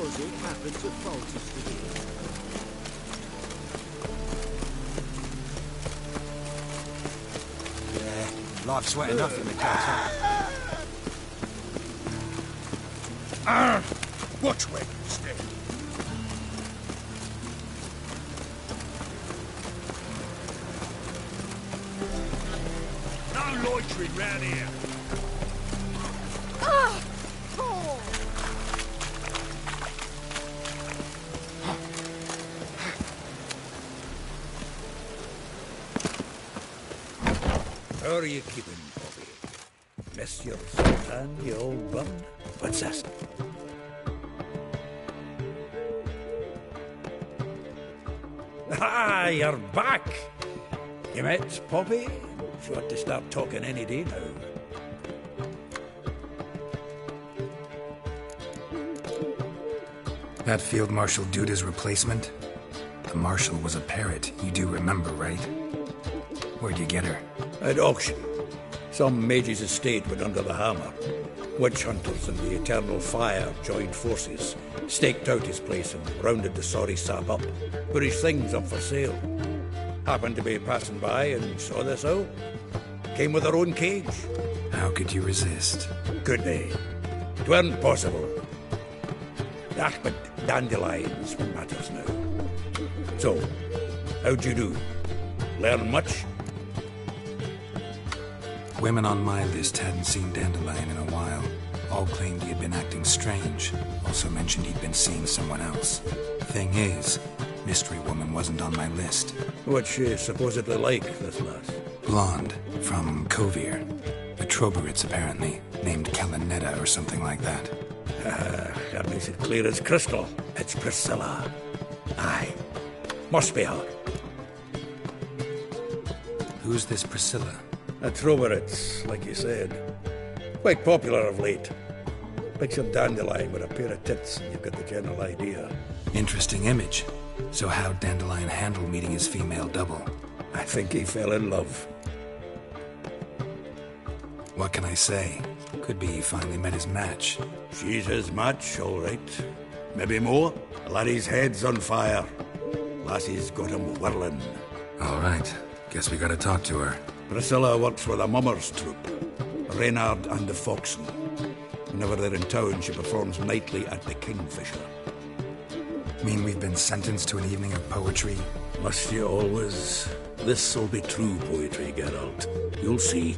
because it happens at Baltiston. Yeah, life's wet enough in the gutter. Watch where you step. No loitering round here. How are you keeping, Bobby? Miss your sultan, you old bum? What's that? Ah, you're back! You met Poppy? She ought to start talking any day now. That Field Marshal Duda's replacement? The Marshal was a parrot, you do remember, right? Where'd you get her? At auction. Some mage's estate went under the hammer. Witch hunters and the Eternal Fire joined forces, staked out his place and rounded the sorry sap up, put his things up for sale. Happened to be passing by and saw this out. Came with her own cage. How could you resist? Could they? It weren't possible. Ah, but dandelions what matters now. So, how'd you do? Learn much? Women on my list hadn't seen Dandelion in a while. All claimed he had been acting strange. Also mentioned he'd been seeing someone else. Thing is, Mystery Woman wasn't on my list. What's she supposedly like, this lass? Blonde, from Kovir. A Troberits, apparently, named Kalanetta or something like that. That makes it clear as crystal. It's Priscilla. Aye. Must be her. Who's this Priscilla? A Troberits, like you said. Quite popular of late. Picture Dandelion with a pair of tits and you've got the general idea. Interesting image. So how'd Dandelion handle meeting his female double? I think he fell in love. What can I say? Could be he finally met his match. She's his match, all right. Maybe more. Laddie's head's on fire. Lassie's got him whirling. All right. Guess we gotta talk to her. Priscilla works for the Mummers troupe. Reynard and the Foxen. Whenever they're in town, she performs nightly at the Kingfisher. Mean we've been sentenced to an evening of poetry? Must you always? This'll be true poetry, Geralt. You'll see.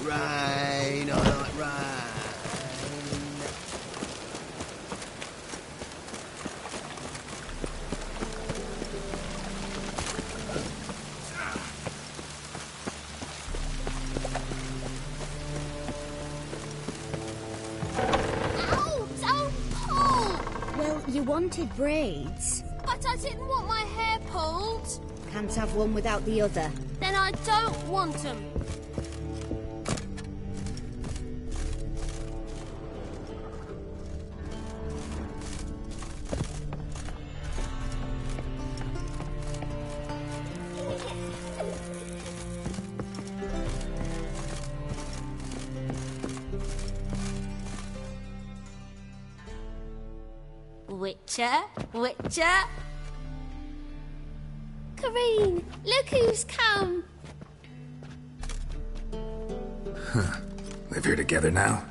Rain, I like rain. Ow! Don't pull! Well, you wanted braids. But I didn't want my hair pulled. Can't have one without the other. Then I don't want them. Witcher. Kareen, look who's come. Live here together now?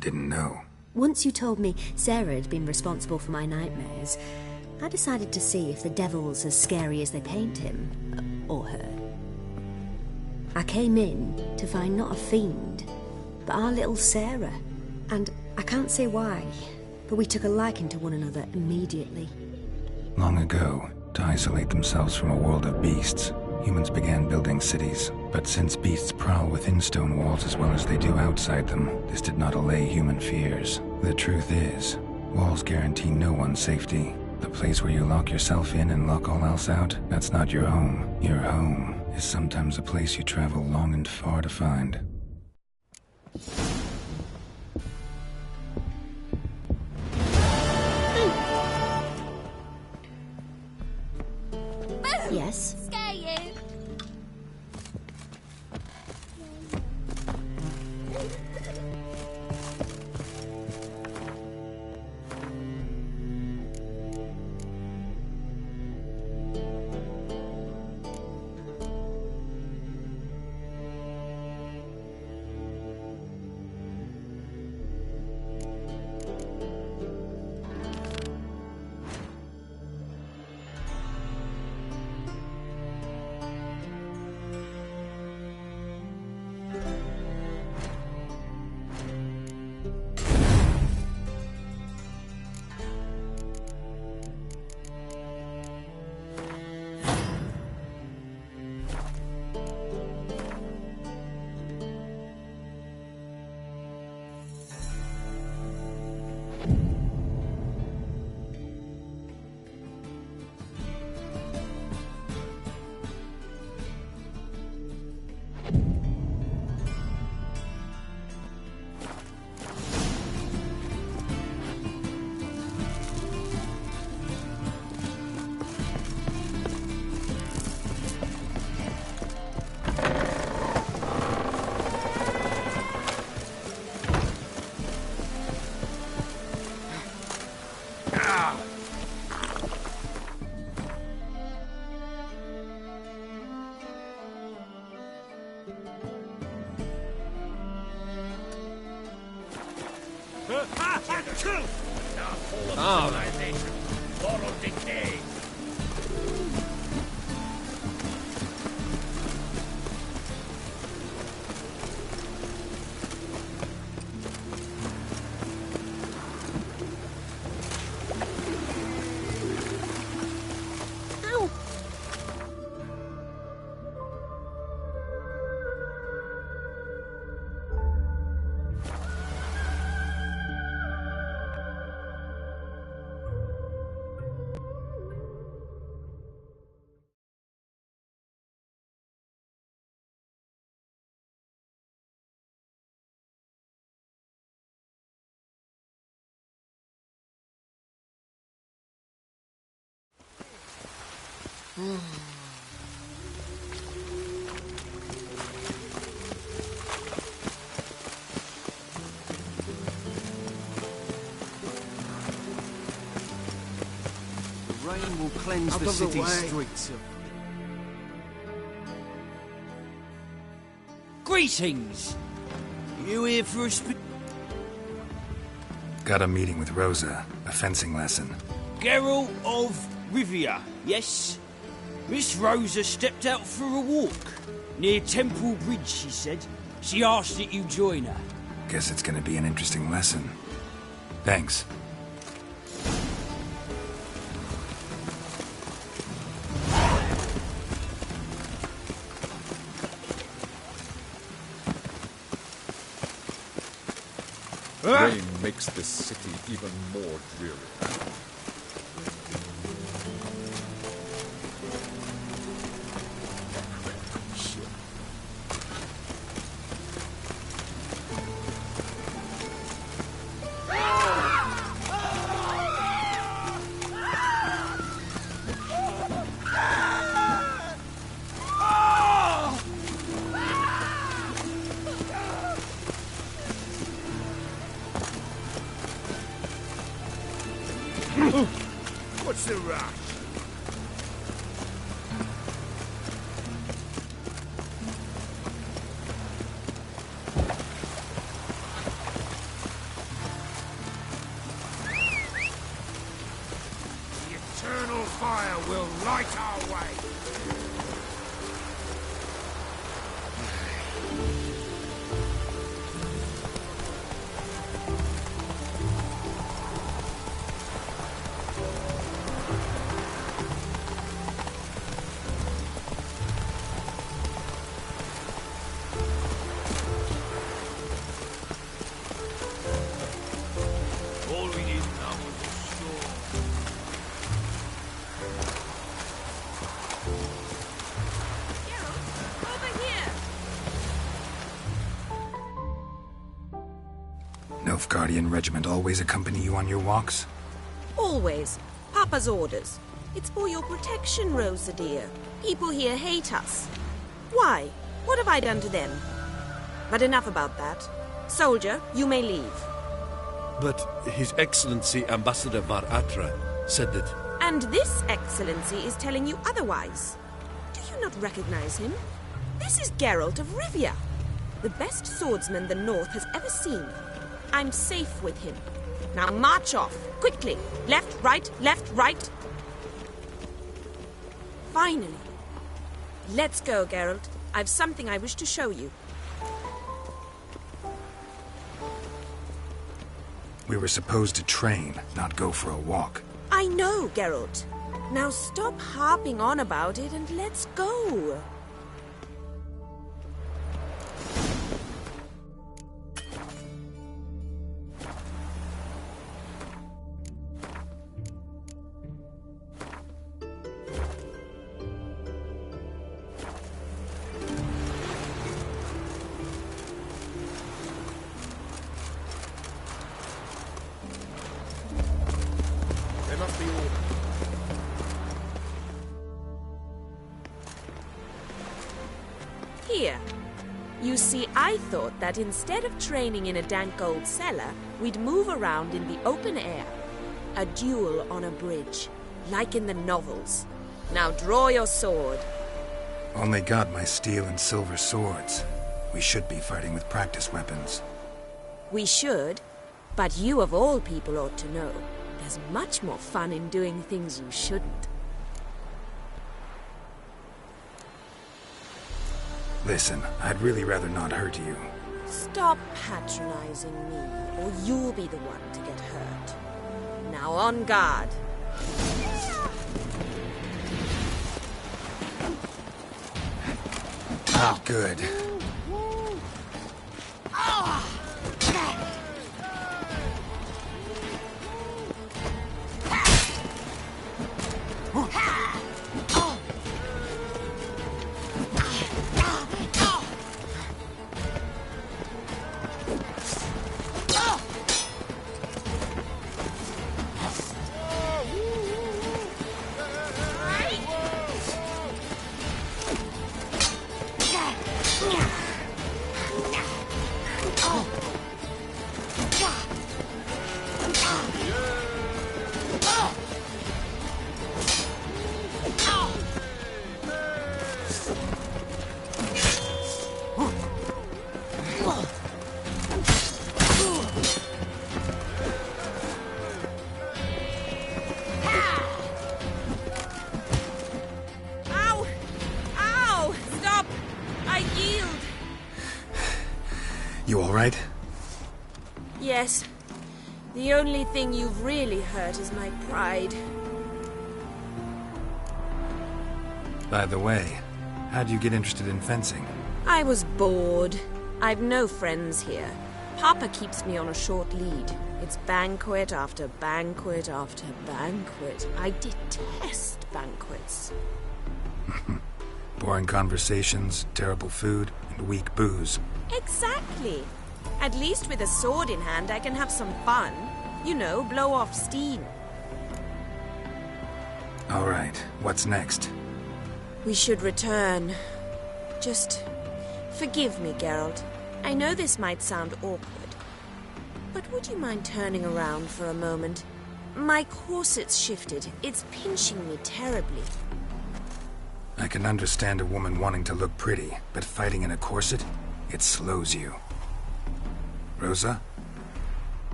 Didn't know. Once you told me Sarah had been responsible for my nightmares, I decided to see if the devil's as scary as they paint him, or her. I came in to find not a fiend, but our little Sarah. And I can't say why, but we took a liking to one another immediately. Long ago, To isolate themselves from a world of beasts, humans began building cities. But since beasts prowl within stone walls as well as they do outside them, this did not allay human fears. The truth is, walls guarantee no one's safety. The place where you lock yourself in and lock all else out, that's not your home. Your home is sometimes a place you travel long and far to find. Yes? Scare you. The rain will cleanse Out the of the city way. streets. Greetings! You here for a Got a meeting with Rosa, a fencing lesson. Geralt of Rivia, yes? Miss Rosa stepped out for a walk. Near Temple Bridge, she said. She asked that you join her. Guess it's gonna be an interesting lesson. Thanks. Rain makes this city even more dreary. What's the rush? The eternal fire will light our way. Nilfgaardian regiment always accompany you on your walks? Always. Papa's orders. It's for your protection, Rosa dear. People here hate us. Why? What have I done to them? But enough about that. Soldier, you may leave. But His Excellency Ambassador Var Atra said that... And this Excellency is telling you otherwise. Do you not recognize him? This is Geralt of Rivia, the best swordsman the North has ever seen. I'm safe with him. Now march off, quickly. Left, right, left, right. Finally. Let's go, Geralt. I've something I wish to show you. We were supposed to train, not go for a walk. I know, Geralt. Now stop harping on about it and let's go. Here. You see, I thought that instead of training in a dank old cellar, we'd move around in the open air. A duel on a bridge, like in the novels. Now draw your sword. Only got my steel and silver swords. We should be fighting with practice weapons. We should, but you of all people ought to know. There's much more fun in doing things you shouldn't. Listen, I'd really rather not hurt you. Stop patronizing me, or you'll be the one to get hurt. Now on guard. Not good. You all right? Yes. The only thing you've really hurt is my pride. By the way, how'd you get interested in fencing? I was bored. I've no friends here. Papa keeps me on a short lead. It's banquet after banquet after banquet. I detest banquets. Boring conversations, terrible food, and weak booze. Exactly. At least with a sword in hand, I can have some fun. You know, blow off steam. All right, what's next? We should return. Just forgive me, Geralt. I know this might sound awkward, but would you mind turning around for a moment? My corset's shifted. It's pinching me terribly. I can understand a woman wanting to look pretty, but fighting in a corset, it slows you. Rosa?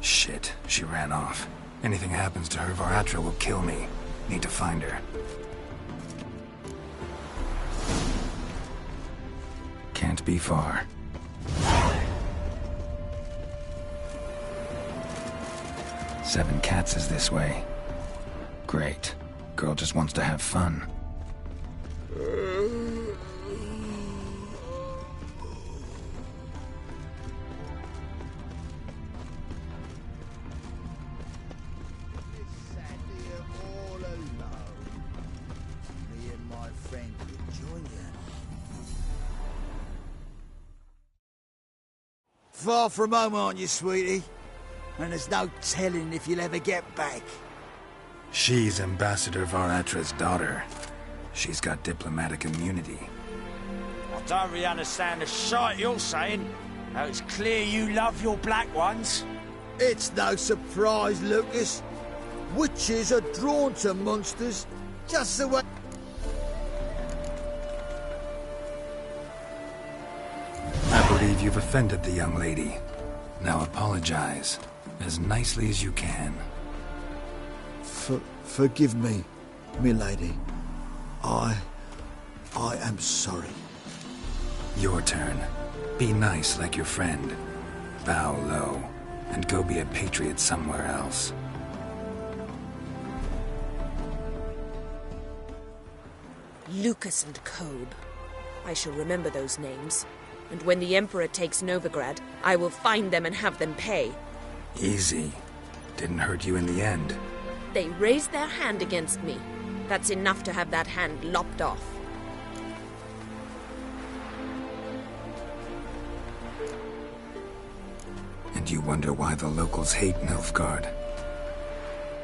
Shit, she ran off. Anything happens to her, Var Atra will kill me. Need to find her. Can't be far. Seven Cats is this way. Great. Girl just wants to have fun. Far from home, aren't you, sweetie? And there's no telling if you'll ever get back. She's Ambassador Varatra's daughter. She's got diplomatic immunity. I don't really understand the shite you're saying. Now it's clear you love your black ones. It's no surprise, Lucas. Witches are drawn to monsters, just the way... I believe you've offended the young lady. Now apologize, as nicely as you can. Forgive me, milady. I am sorry. Your turn. Be nice like your friend. Bow low, and go be a patriot somewhere else. Lucas and Kobe. I shall remember those names. And when the Emperor takes Novigrad, I will find them and have them pay. Easy. Didn't hurt you in the end. They raised their hand against me. That's enough to have that hand lopped off. And you wonder why the locals hate Nilfgaard.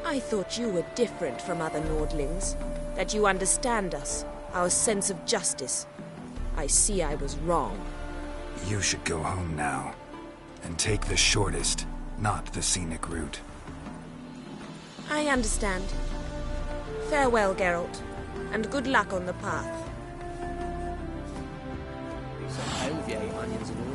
I thought you were different from other Nordlings. That you understand us, our sense of justice. I see I was wrong. You should go home now. And take the shortest, not the scenic route. I understand. Farewell, Geralt. And good luck on the path. Onions and all.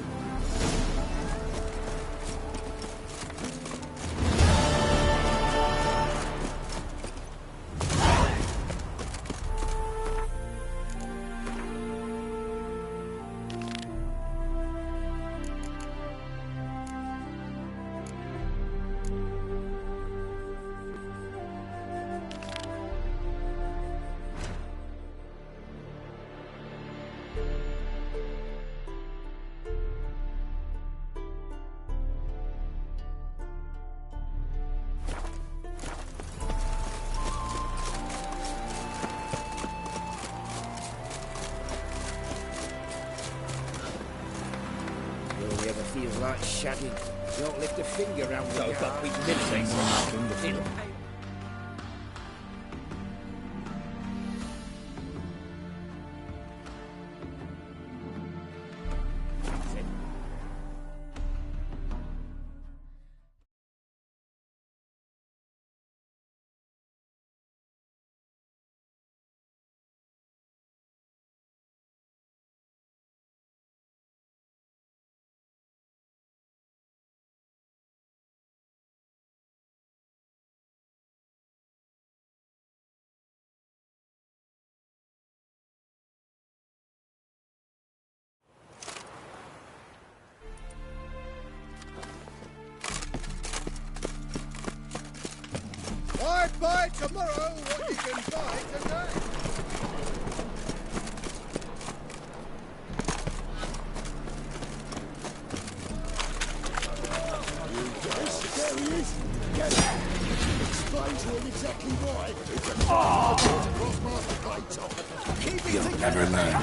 Feels like shagging. Don't lift a finger around the yard. But we minutes. I'd buy tomorrow what you can buy today. There he is. Get him. Explain to him exactly why. It's a crossmaster blade top. Keep it You'll together. never learn.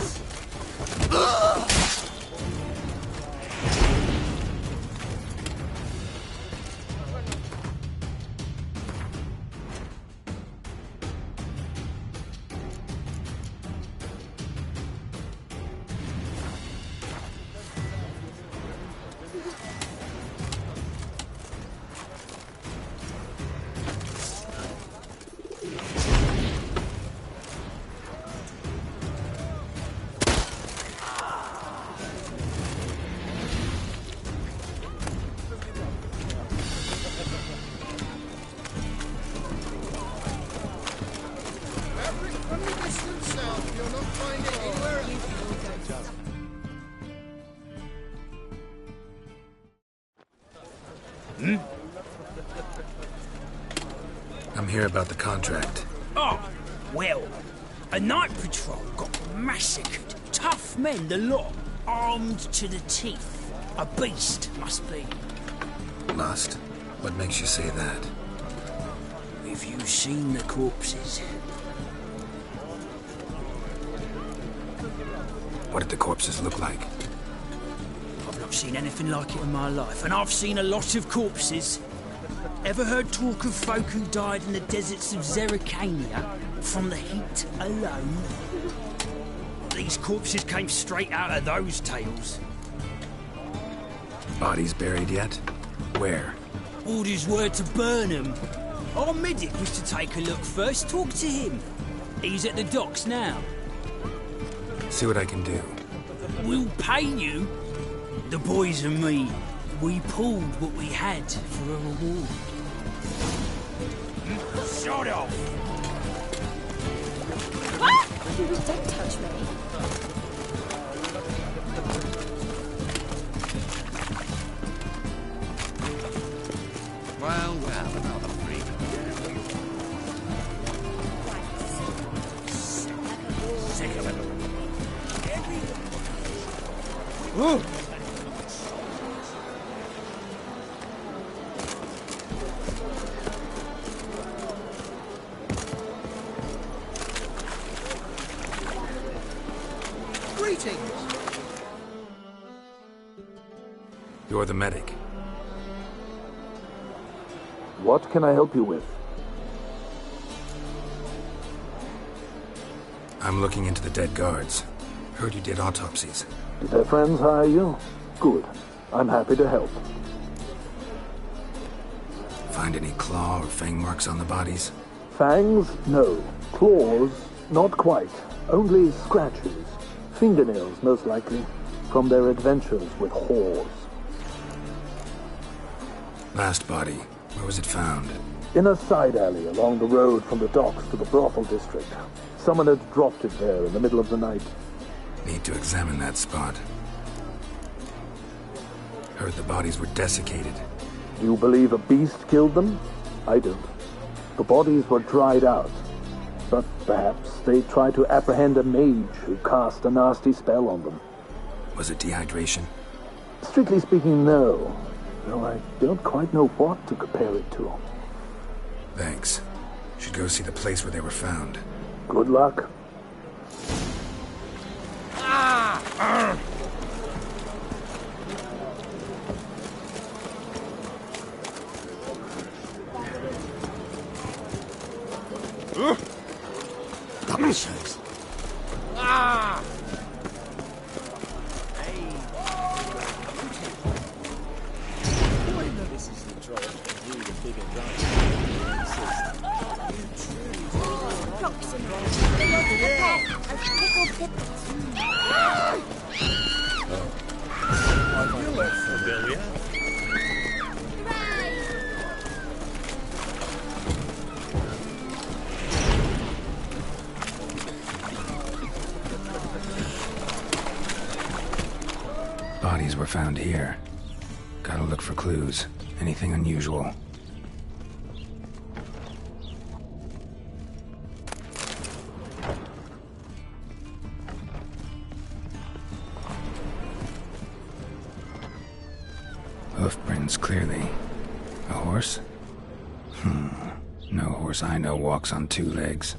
From the distant south, you'll not find it anywhere else. I'm here about the contract. Oh, well, a night patrol got massacred. Tough men, the lot, armed to the teeth. A beast, must be. Lust? What makes you say that? Have you seen the corpses? What did the corpses look like? I've not seen anything like it in my life, and I've seen a lot of corpses. Ever heard talk of folk who died in the deserts of Zerrikania from the heat alone? These corpses came straight out of those tales. Bodies buried yet? Where? Orders were to burn them. Our medic was to take a look first, talk to him. He's at the docks now. See what I can do. We'll pay you. The boys and me, we pulled what we had for a reward. Shut off! Don't touch me. Well, another freak. Sick of it. Greetings. You're the medic. What can I help you with? I'm looking into the dead guards. Heard you did autopsies. Did their friends hire you? Good. I'm happy to help. Find any claw or fang marks on the bodies? Fangs? No. Claws? Not quite. Only scratches. Fingernails, most likely. From their adventures with whores. Last body. Where was it found? In a side alley along the road from the docks to the brothel district. Someone had dropped it there in the middle of the night. Need to examine that spot. Heard the bodies were desiccated. Do you believe a beast killed them? I don't. The bodies were dried out. But perhaps they tried to apprehend a mage who cast a nasty spell on them. Was it dehydration? Strictly speaking, no. Though I don't quite know what to compare it to. Thanks. Should go see the place where they were found. Good luck. Publishers. Bodies were found here. Gotta look for clues. Anything unusual. Hoofprints, clearly. A horse? No horse I know walks on two legs.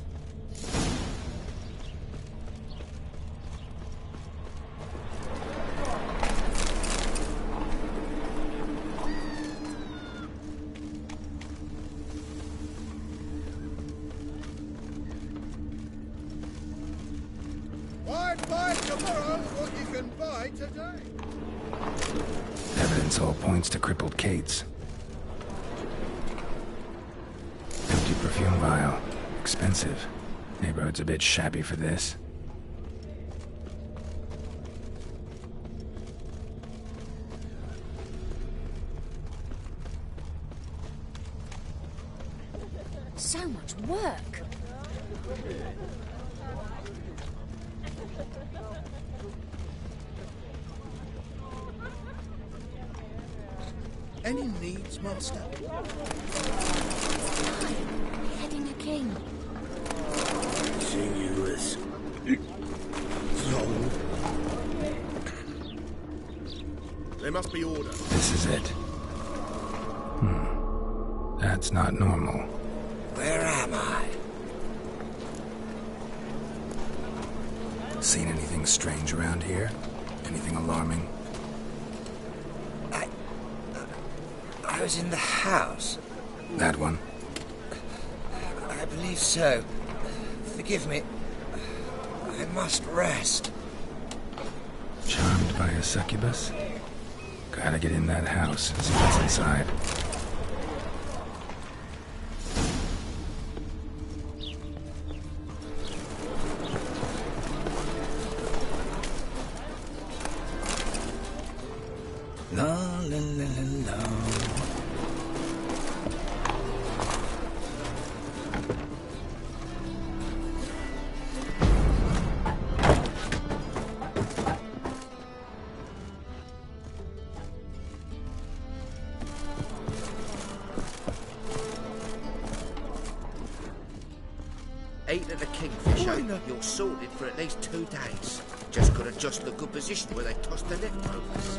Buy tomorrow what you can buy today. Evidence all points to crippled Kate's. Empty perfume vial. Expensive. Neighborhood's a bit shabby for this. So much work. Any needs, Master? Heading a king. Sinuous. Long. There must be order. This is it. That's not normal. Where am I? Seen anything strange around here? Anything alarming? I was in the house. That one? I believe so. Forgive me. I must rest. Charmed by a succubus? Gotta get in that house and see what's inside. La la la la la. Eat at the Kingfisher, you're sorted for at least 2 days. Just got to adjust the good position where they toss the net ropes.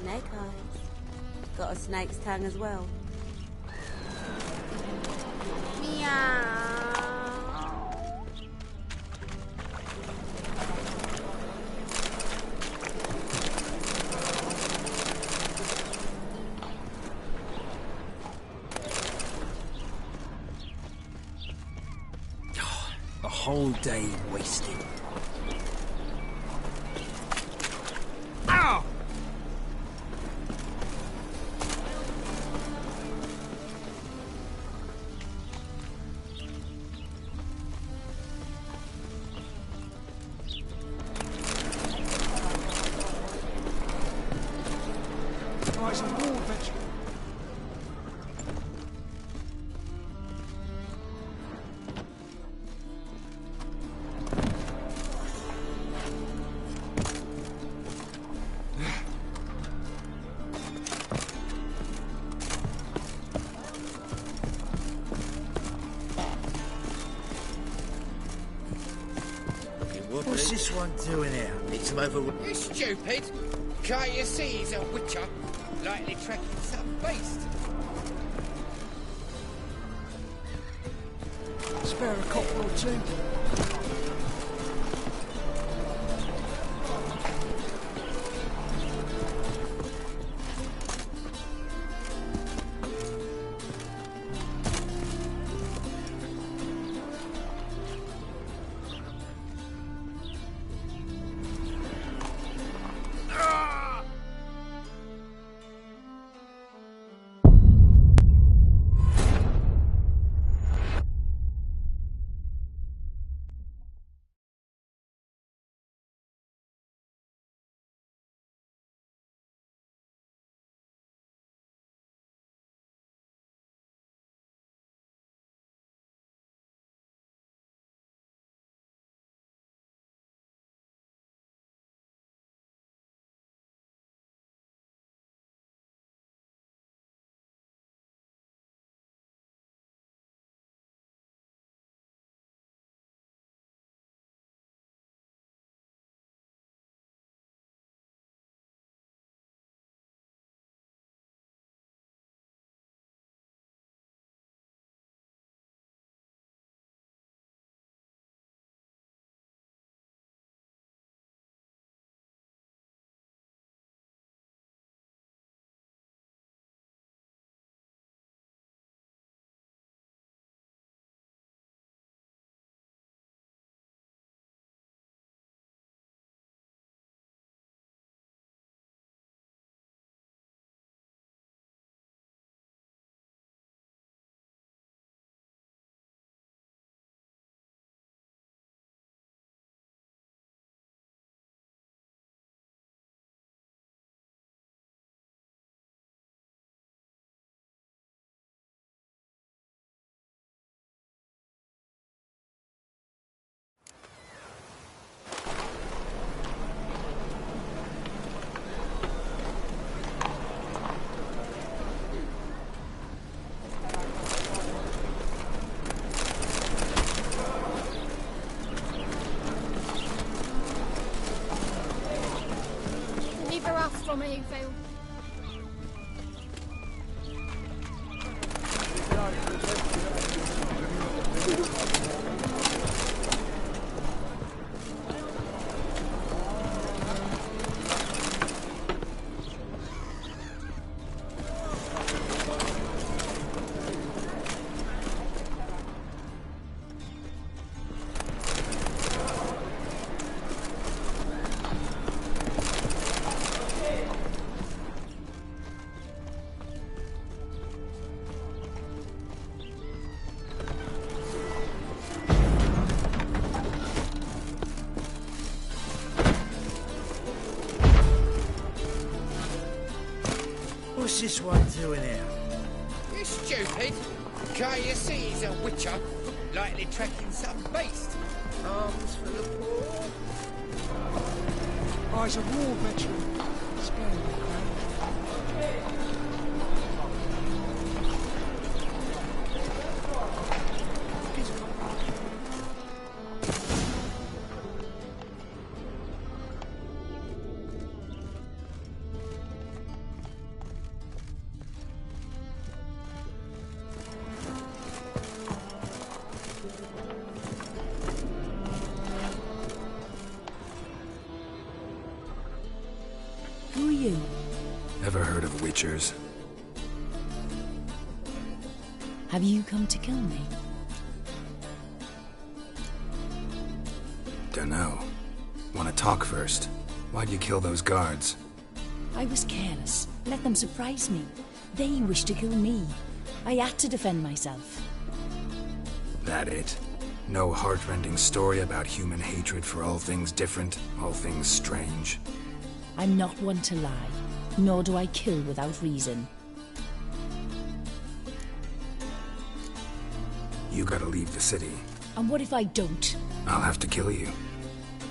Snake eyes. Got a snake's tongue as well. Meow. A whole day wasted. Ow! Rise and war, adventure. What's this one doing here? Need some over... You stupid! Can't you see he's a witcher? Likely tracking some beast. Spare a copper or two. you, Phil. What's this one doing here? You stupid. Can't you see he's a witcher? Likely tracking some beast. Arms for the poor. Oh, he's a war veteran. Scared me, Who are you? Ever heard of witchers? Have you come to kill me? Dunno. Wanna talk first? Why'd you kill those guards? I was careless. Let them surprise me. They wished to kill me. I had to defend myself. That it? No heartrending story about human hatred for all things different, all things strange? I'm not one to lie, nor do I kill without reason. You gotta leave the city. And what if I don't? I'll have to kill you.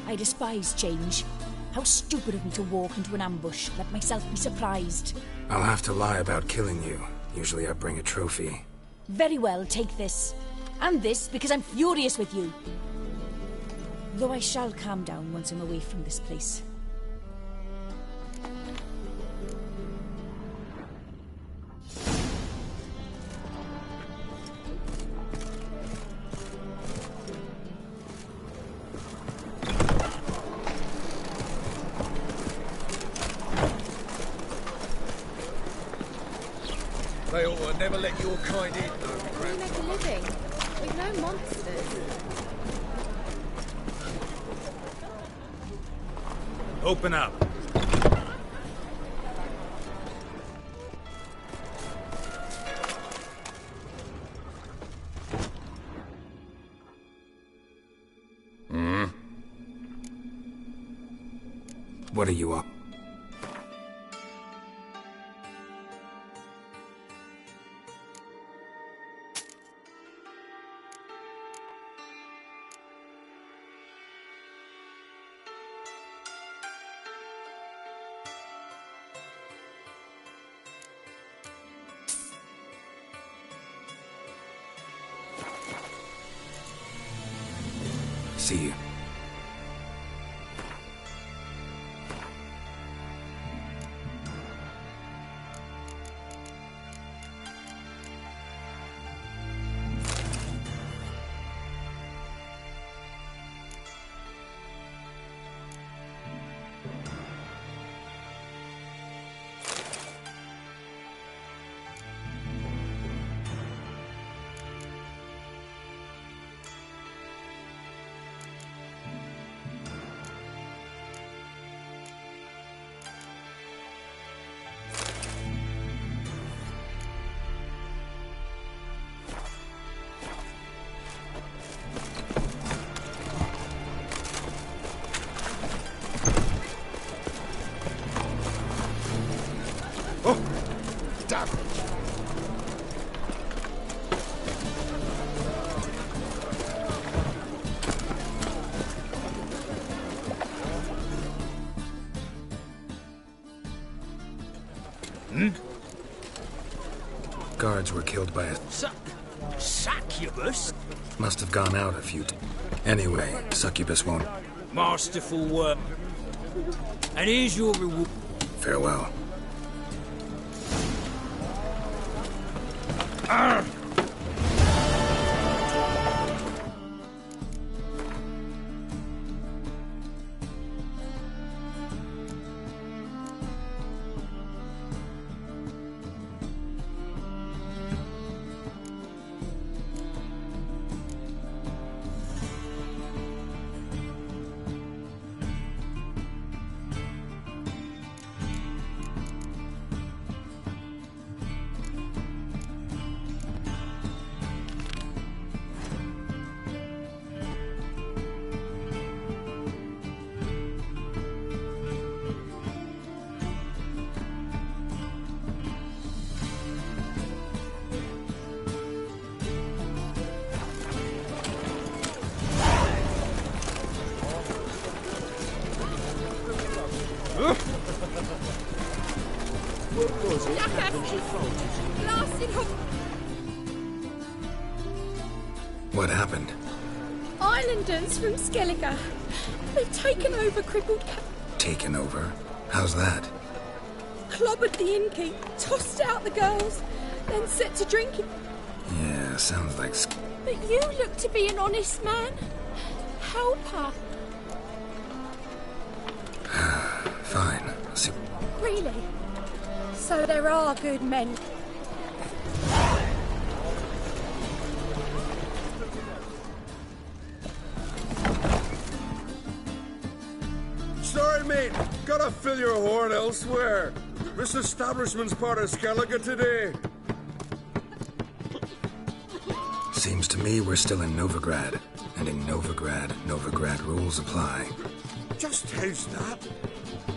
I despise change. How stupid of me to walk into an ambush, let myself be surprised. I'll have to lie about killing you. Usually I bring a trophy. Very well, take this. And this, because I'm furious with you. Though I shall calm down once I'm away from this place. They ought to never let your kind in, though. We make a living. We've no monsters. Open up. What are you up? See you. Guards were killed by a... Succubus? Must have gone out a few times. Anyway, succubus won't... Masterful work. And here's your reward. Farewell. What happened? Islanders from Skellige. They've taken over crippled Taken over? How's that? clobbered the innkeep, tossed out the girls, then set to drinking. Yeah, sounds like... But you look to be an honest man. Help her. Fine. I'll see... Really? So there are good men. Sorry, mate. Gotta fill your horn elsewhere. This establishment's part of Skellige today. Seems to me we're still in Novigrad. And in Novigrad rules apply. Just how's that?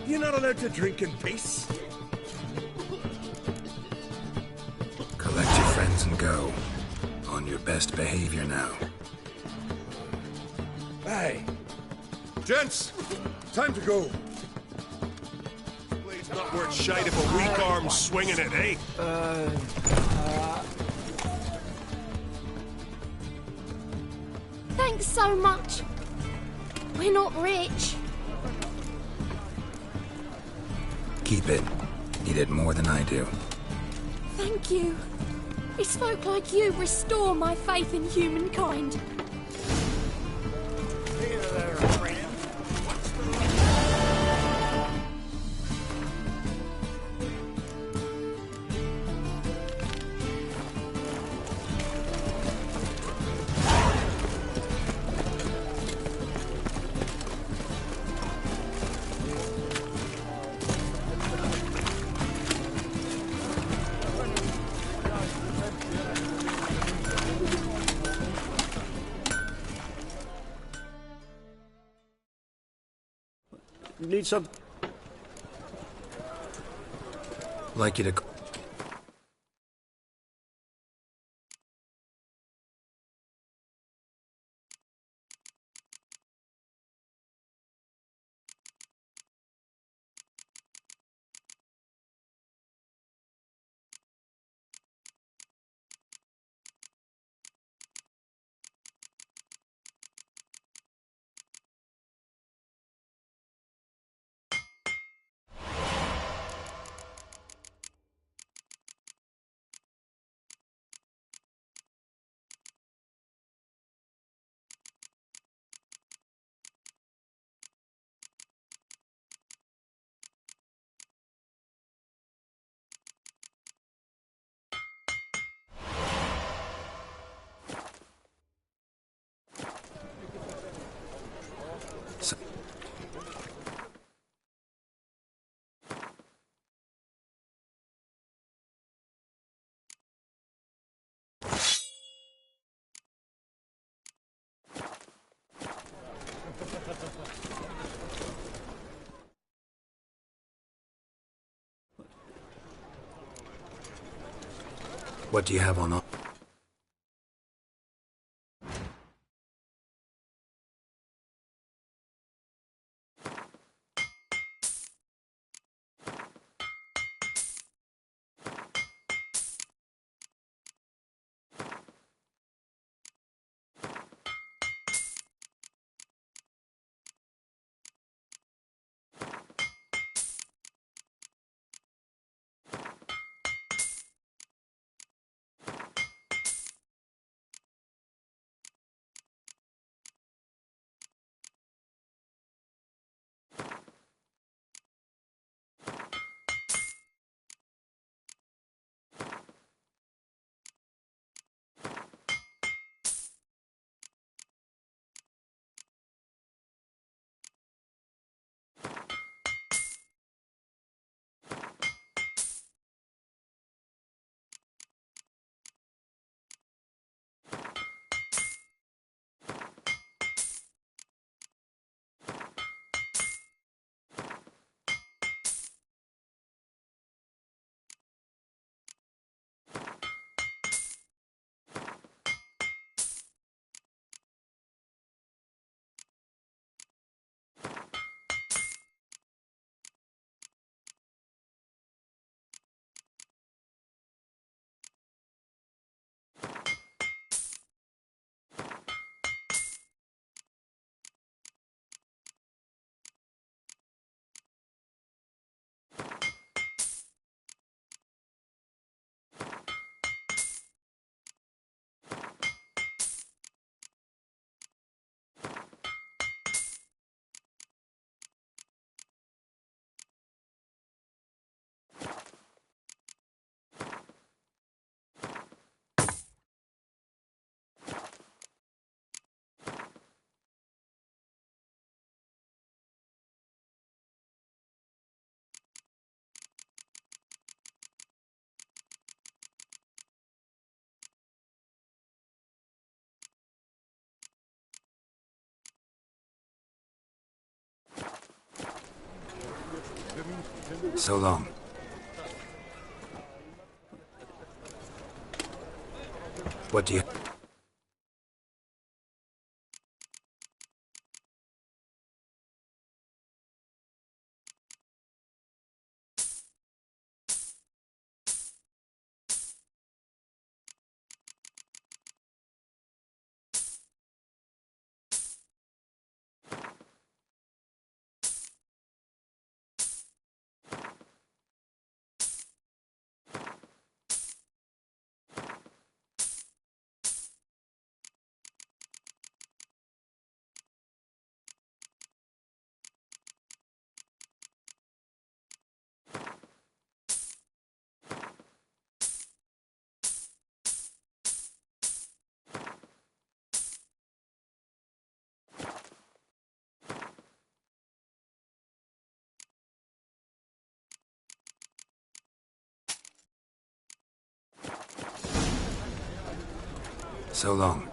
You're not allowed to drink in peace. Collect your friends and go. On your best behavior now. Hey. Gents, time to go. It's not worth shite if a weak arm's swinging it, eh? Thanks so much. We're not rich. Keep it. You did more than I do. Thank you. It's folk like you restore my faith in humankind. Need some... Like you to... What do you have on... So long. What do you... So long.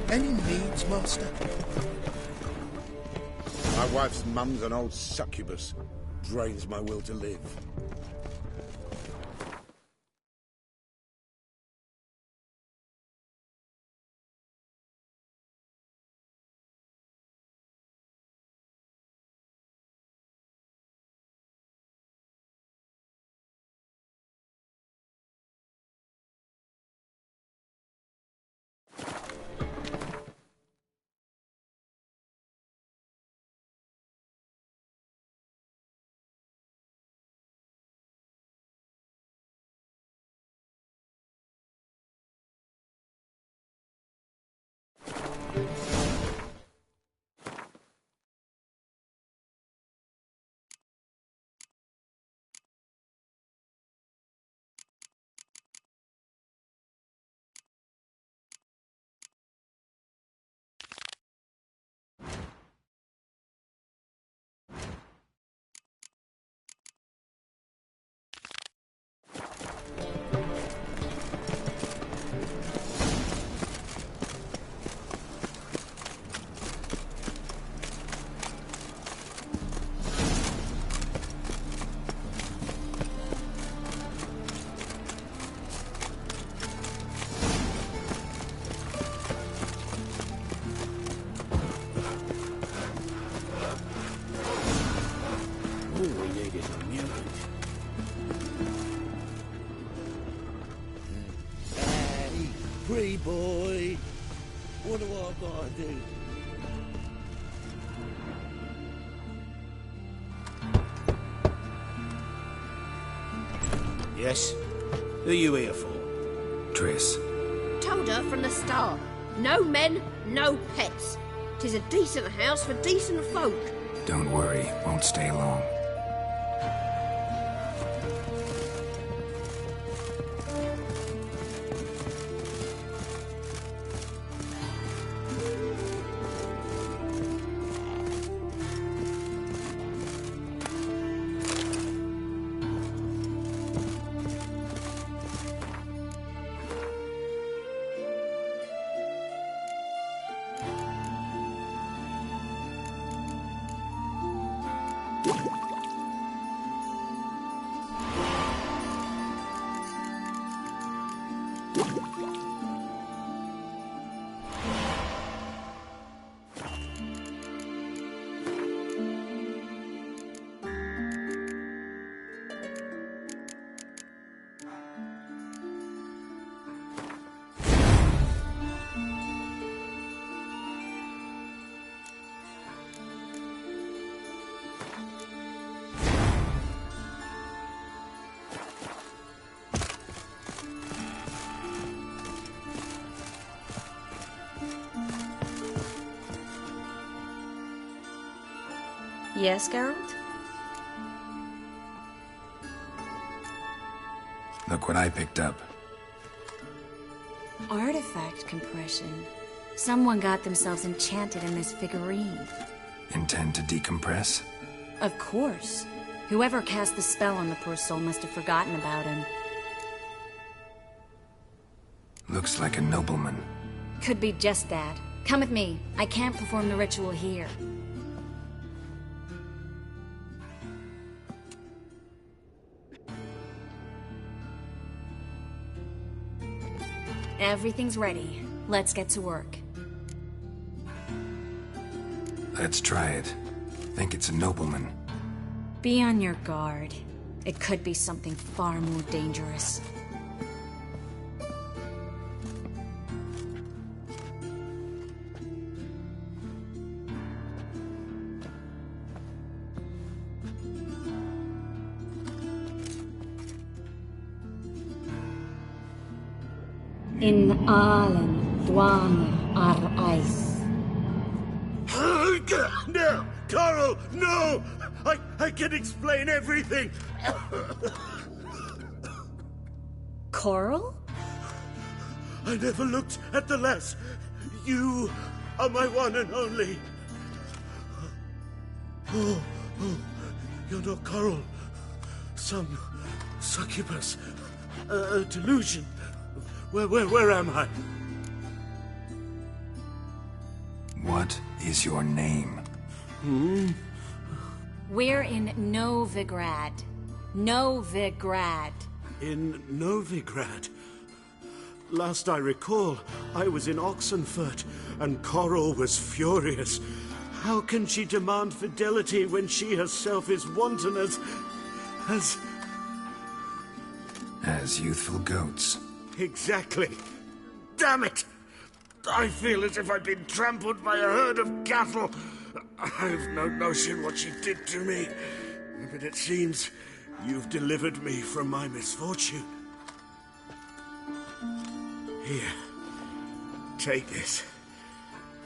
Any needs, Master? My wife's mum's an old succubus. Drains my will to live. Pretty boy, what do I gotta do? Yes? Who are you here for? Triss. Told her from the start. No men, no pets. 'Tis a decent house for decent folk. Don't worry, won't stay long. Yes, Geralt? Look what I picked up. Artifact compression. Someone got themselves enchanted in this figurine. Intend to decompress? Of course. Whoever cast the spell on the poor soul must have forgotten about him. Looks like a nobleman. Could be just that. Come with me. I can't perform the ritual here. Everything's ready. Let's get to work. Let's try it. Think it's a nobleman. Be on your guard. It could be something far more dangerous. In Allen, Dwan, ar Ice. No! Coral, no! I can explain everything! Coral? I never looked at the lass. You are my one and only. Oh, you're not Coral. Some succubus. A delusion. Where am I? What is your name? We're in Novigrad. Novigrad. In Novigrad? Last I recall, I was in Oxenfurt, and Coral was furious. How can she demand fidelity when she herself is wanton as youthful goats. Exactly. Damn it! I feel as if I've been trampled by a herd of cattle. I've no notion what she did to me, but it seems you've delivered me from my misfortune. Here, take this.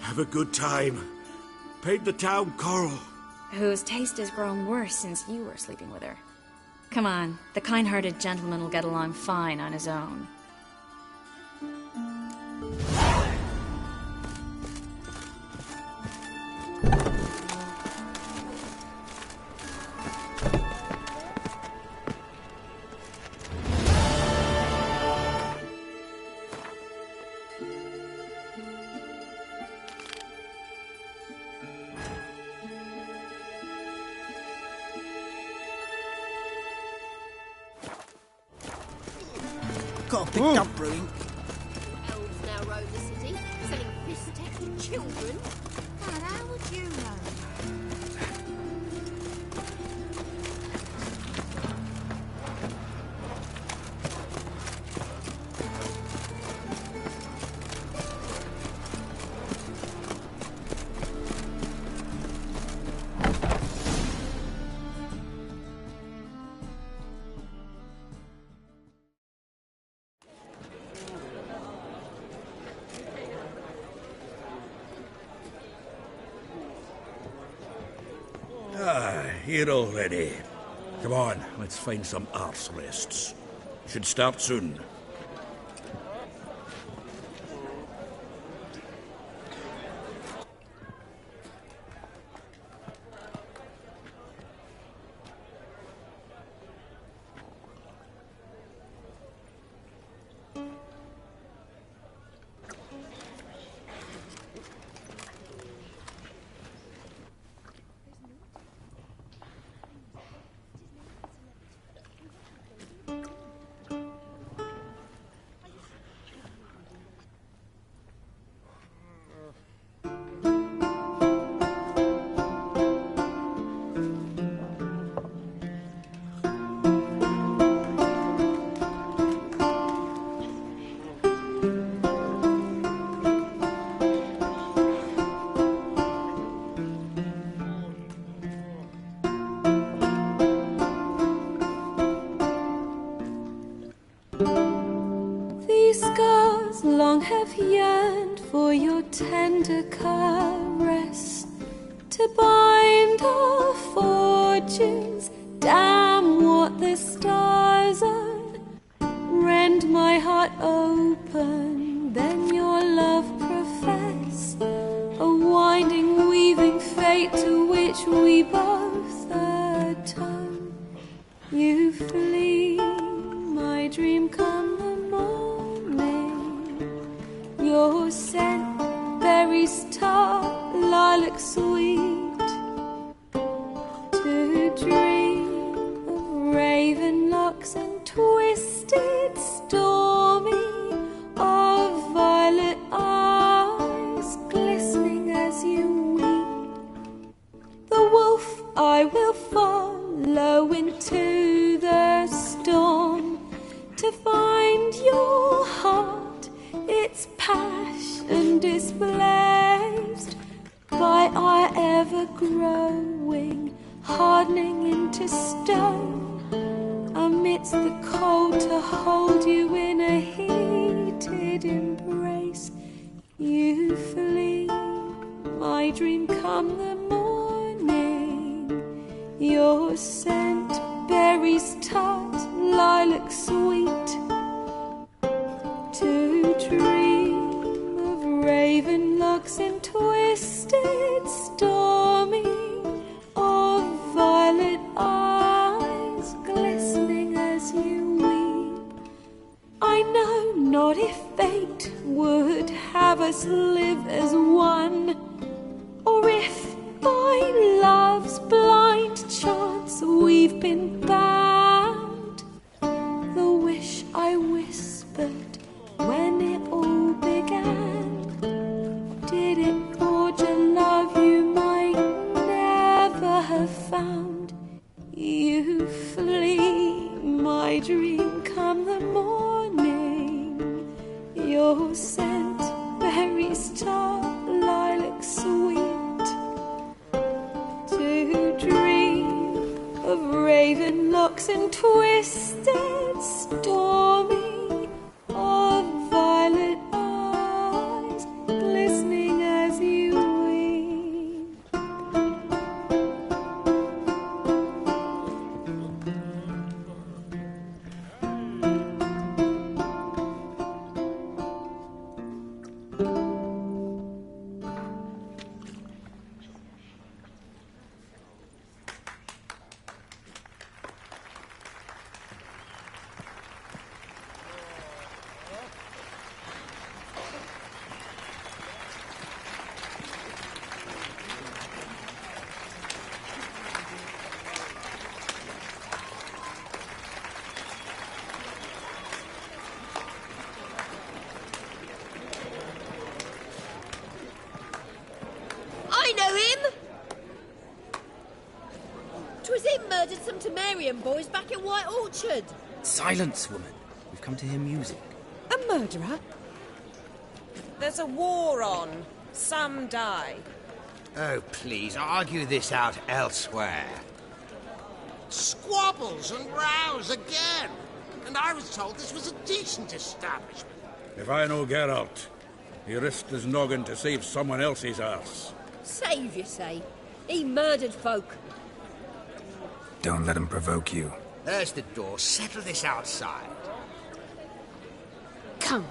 Have a good time. Paint the town Coral. Whose taste has grown worse since you were sleeping with her. Come on, the kind-hearted gentleman will get along fine on his own. Got a big dump brewing. Elves now roam the city, selling bistec to children. God, how would you know? Here already. Come on, let's find some arse rests. Should start soon. Long have yearned for your tender caress, to bind our fortunes. Damn what the stars are. Rend my heart open, then your love profess, a winding, weaving fate to which we both atone. flee, my dream come the morning. Your scent, berries tart, lilac sweet. To dream of raven locks and twisted stormy, of violet eyes glistening as you weep. The wolf I will follow into the storm to find your heart, its passion displaced by our ever-growing, hardening into stone. Amidst the cold to hold you in a heated embrace, you flee, my dream come the morning. Your scent, berries tart, lilac sweet. To dream of raven locks and twisted stormy, of violet eyes glistening as you weep. I know not if fate would have us live as one, or if by love's blind chance we've been bound. The wish I whispered when it all began, did it forge a love you might never have found? You flee, my dream come the morning. Your scent, berries tart, lilac sweet. To dream of raven locks and twisted stormy, of violet eyes glistening as you weep. I know him! 'Twas him murdered some Temerian boys back in White Orchard. Silence, woman. We've come to hear music. A murderer? There's a war on. Some die. Oh, please, argue this out elsewhere. Squabbles and rows again. And I was told this was a decent establishment. If I know Geralt, he risked his noggin to save someone else's arse. Save, you say? He murdered folk. Don't let him provoke you. There's the door. Settle this outside. Come.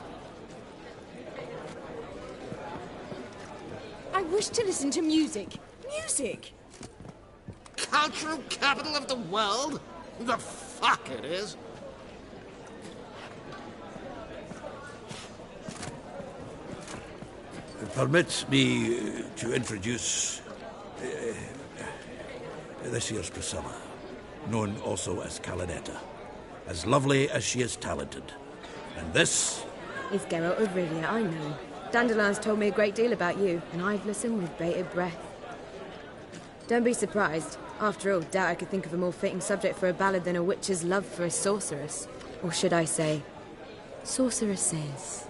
I wish to listen to music. Music! Cultural capital of the world? The fuck it is. Permit me to introduce this here's Priscilla, known also as Calinetta, as lovely as she is talented. And this is Geralt of Rivia, I know. Dandelion's told me a great deal about you, and I've listened with bated breath. Don't be surprised. After all, doubt I could think of a more fitting subject for a ballad than a witch's love for a sorceress. Or should I say, sorceresses.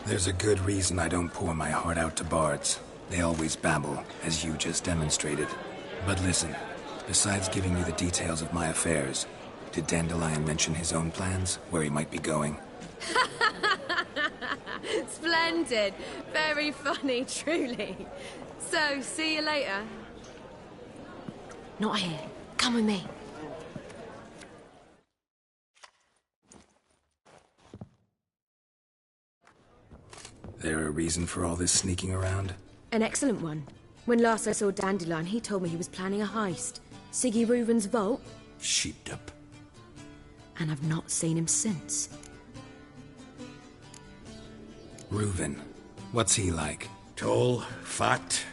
There's a good reason I don't pour my heart out to bards. They always babble, as you just demonstrated. But listen, besides giving you the details of my affairs, did Dandelion mention his own plans, where he might be going? Splendid. Very funny, truly. So, see you later. Not here. Come with me. There a reason for all this sneaking around? An excellent one. When last I saw Dandelion, he told me he was planning a heist. Siggy Reuven's vault. Sheeped up. And I've not seen him since. Reuven. What's he like? Tall, fat,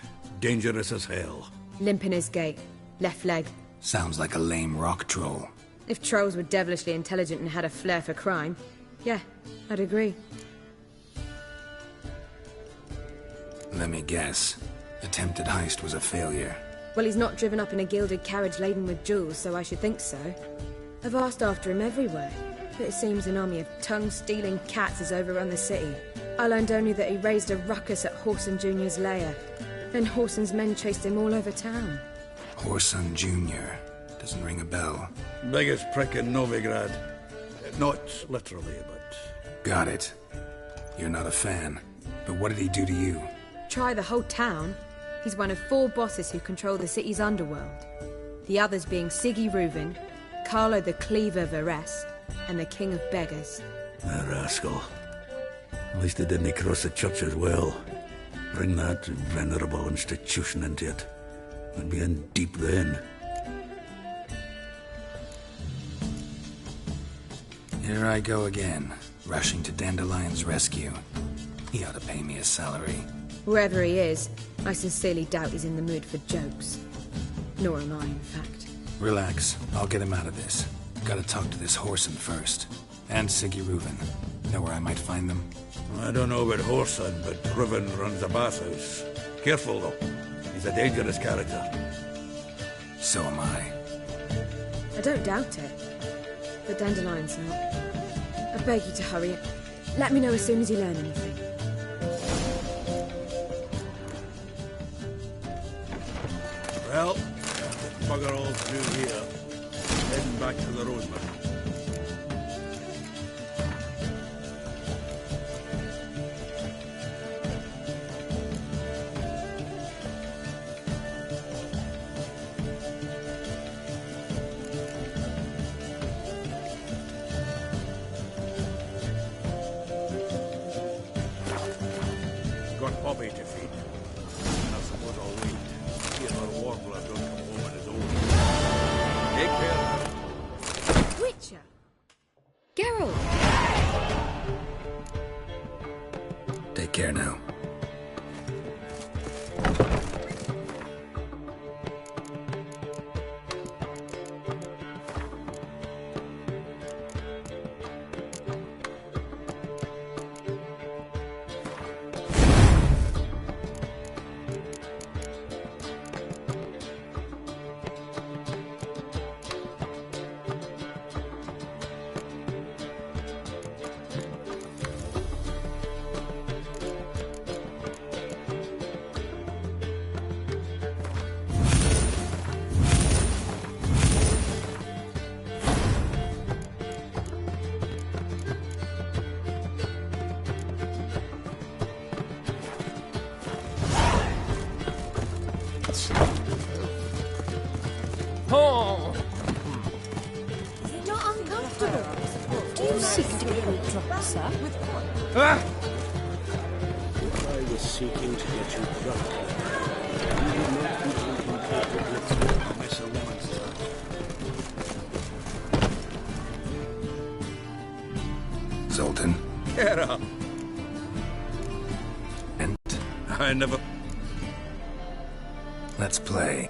dangerous as hell. Limp in his gait. Left leg. Sounds like a lame rock troll. If trolls were devilishly intelligent and had a flair for crime, yeah, I'd agree. Let me guess. Attempted heist was a failure. Well, he's not driven up in a gilded carriage laden with jewels, so I should think so. I've asked after him everywhere, but it seems an army of tongue-stealing cats has overrun the city. I learned only that he raised a ruckus at Whoreson Jr.'s lair. Then Whoreson's men chased him all over town. Whoreson Jr. Doesn't ring a bell. Biggest prick in Novigrad. Not literally, but... Got it. You're not a fan. But what did he do to you? Try the whole town. He's one of 4 bosses who control the city's underworld. The others being Siggy Reuven, Carlo the Cleaver Varese, and the King of Beggars. That rascal. At least he didn't cross the church as well. Bring that venerable institution into it. We'd be in deep then. Here I go again, rushing to Dandelion's rescue. He ought to pay me a salary. Wherever he is, I sincerely doubt he's in the mood for jokes. Nor am I, in fact. Relax, I'll get him out of this. Gotta talk to this Whoreson first. And Siggy Reuven. Know where I might find them? I don't know about Whoreson, but Reuven runs a bathhouse. Careful, though. He's a dangerous character. So am I. I don't doubt it. But Dandelion's not. I beg you to hurry it. Let me know as soon as you learn anything. Well, the bugger all through here. Heading back to the Roseman. Got Bobby to feed. I suppose I'll wait. See if our warbler don't come home on his own. Take care. Witcher! Geralt! Take care now. Is it not uncomfortable? Do you seek to get me drunk, sir? Ah! I was seeking to get you drunk. You would not be drinking coffee with me to miss a woman's time. Zoltan. Get up! And I never... let's play.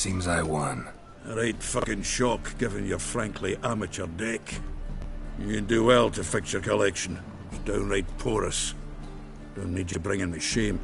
Seems I won. A right fucking shock, given your frankly amateur deck. You do well to fix your collection. It's downright porous. Don't need you bringing me shame.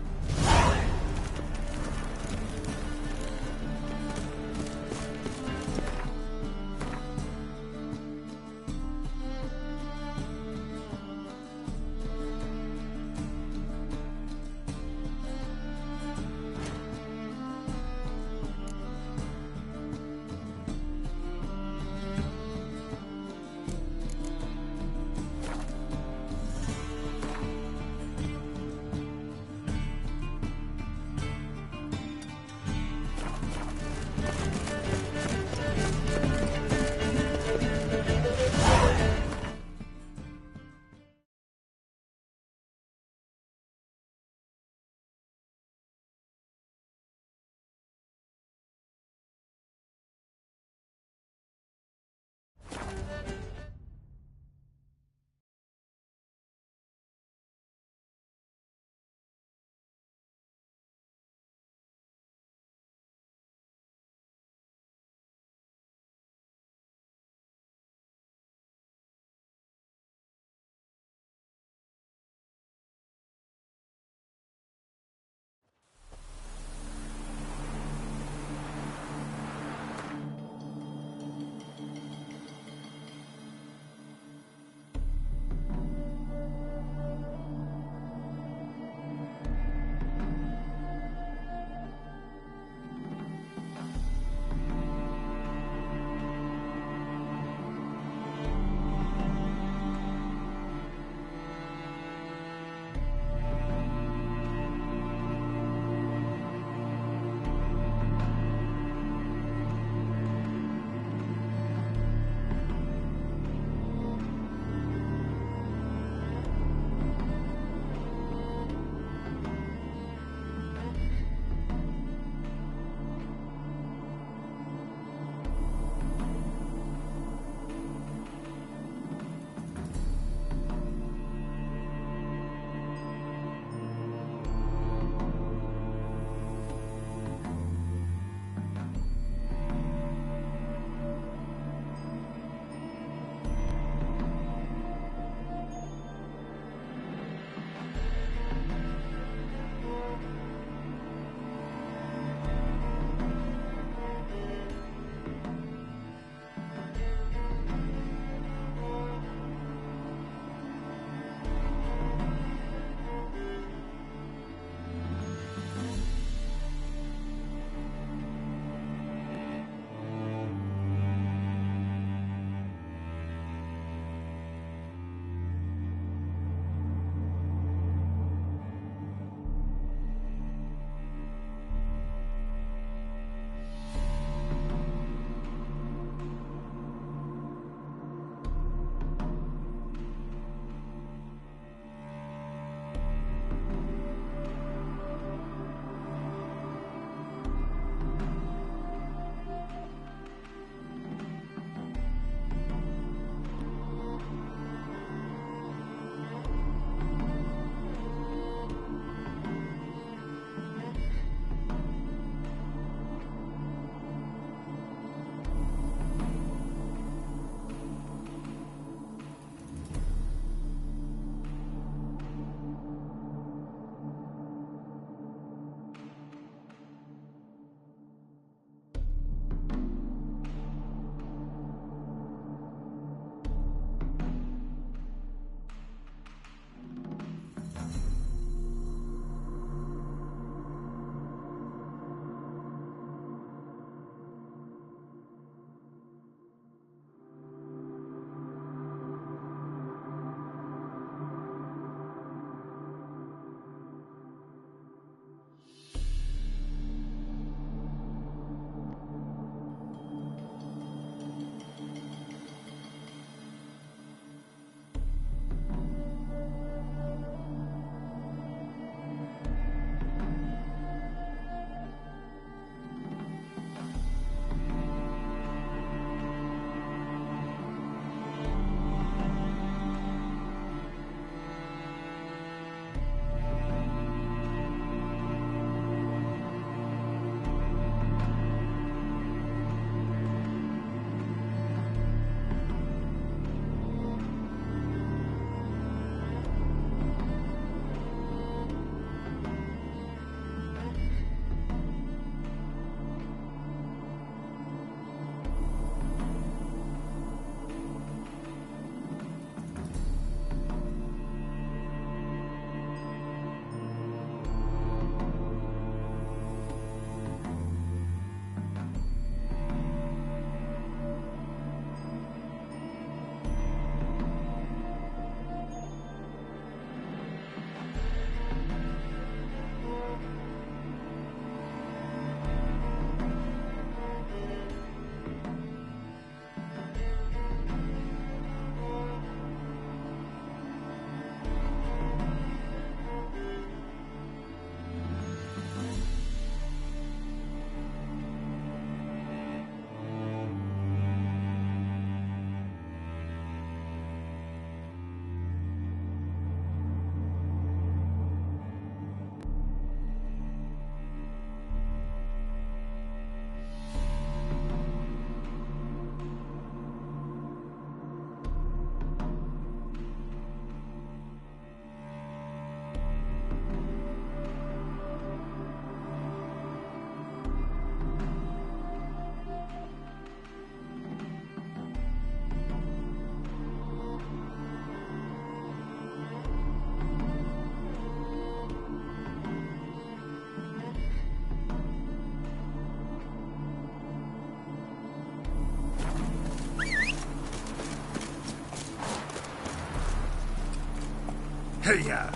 Hey-ya!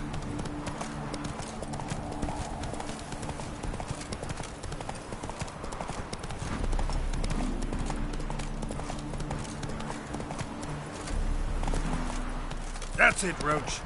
That's it, Roach.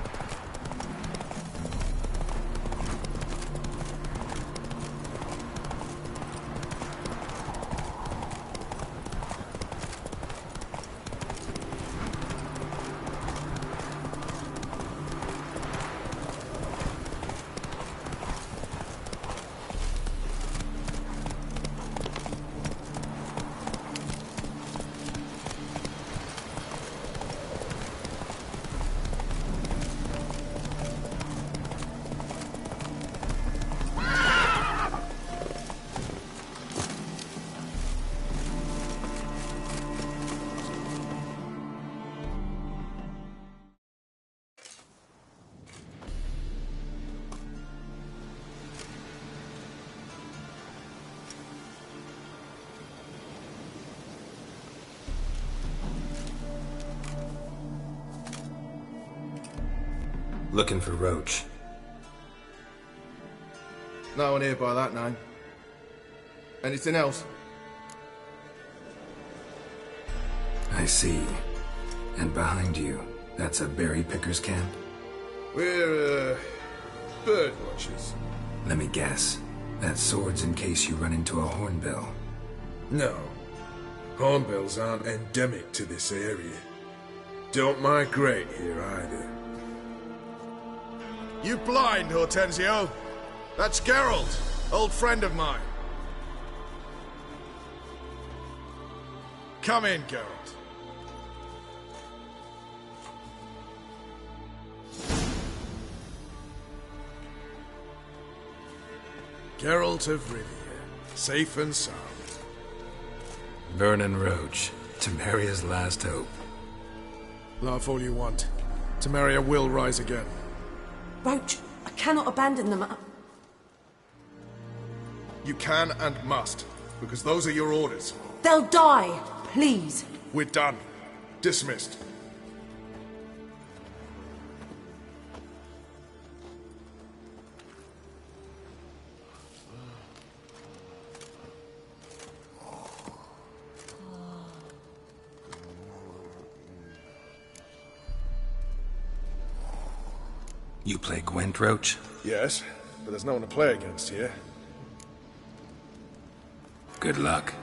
Looking for Roach. No one here by that name. Anything else? I see. And behind you, that's a berry picker's camp? We're, bird watchers. Let me guess. That sword's in case you run into a hornbill. No. Hornbills aren't endemic to this area. Don't migrate here either. You blind, Hortensio? That's Geralt, old friend of mine. Come in, Geralt. Geralt of Rivia, safe and sound. Vernon Roach, Temeria's last hope. Laugh all you want. Temeria will rise again. Roach, I cannot abandon them. You can and must, because those are your orders. They'll die, please. We're done. Dismissed. You play Gwent, Roach? Yes, but there's no one to play against here. Good luck.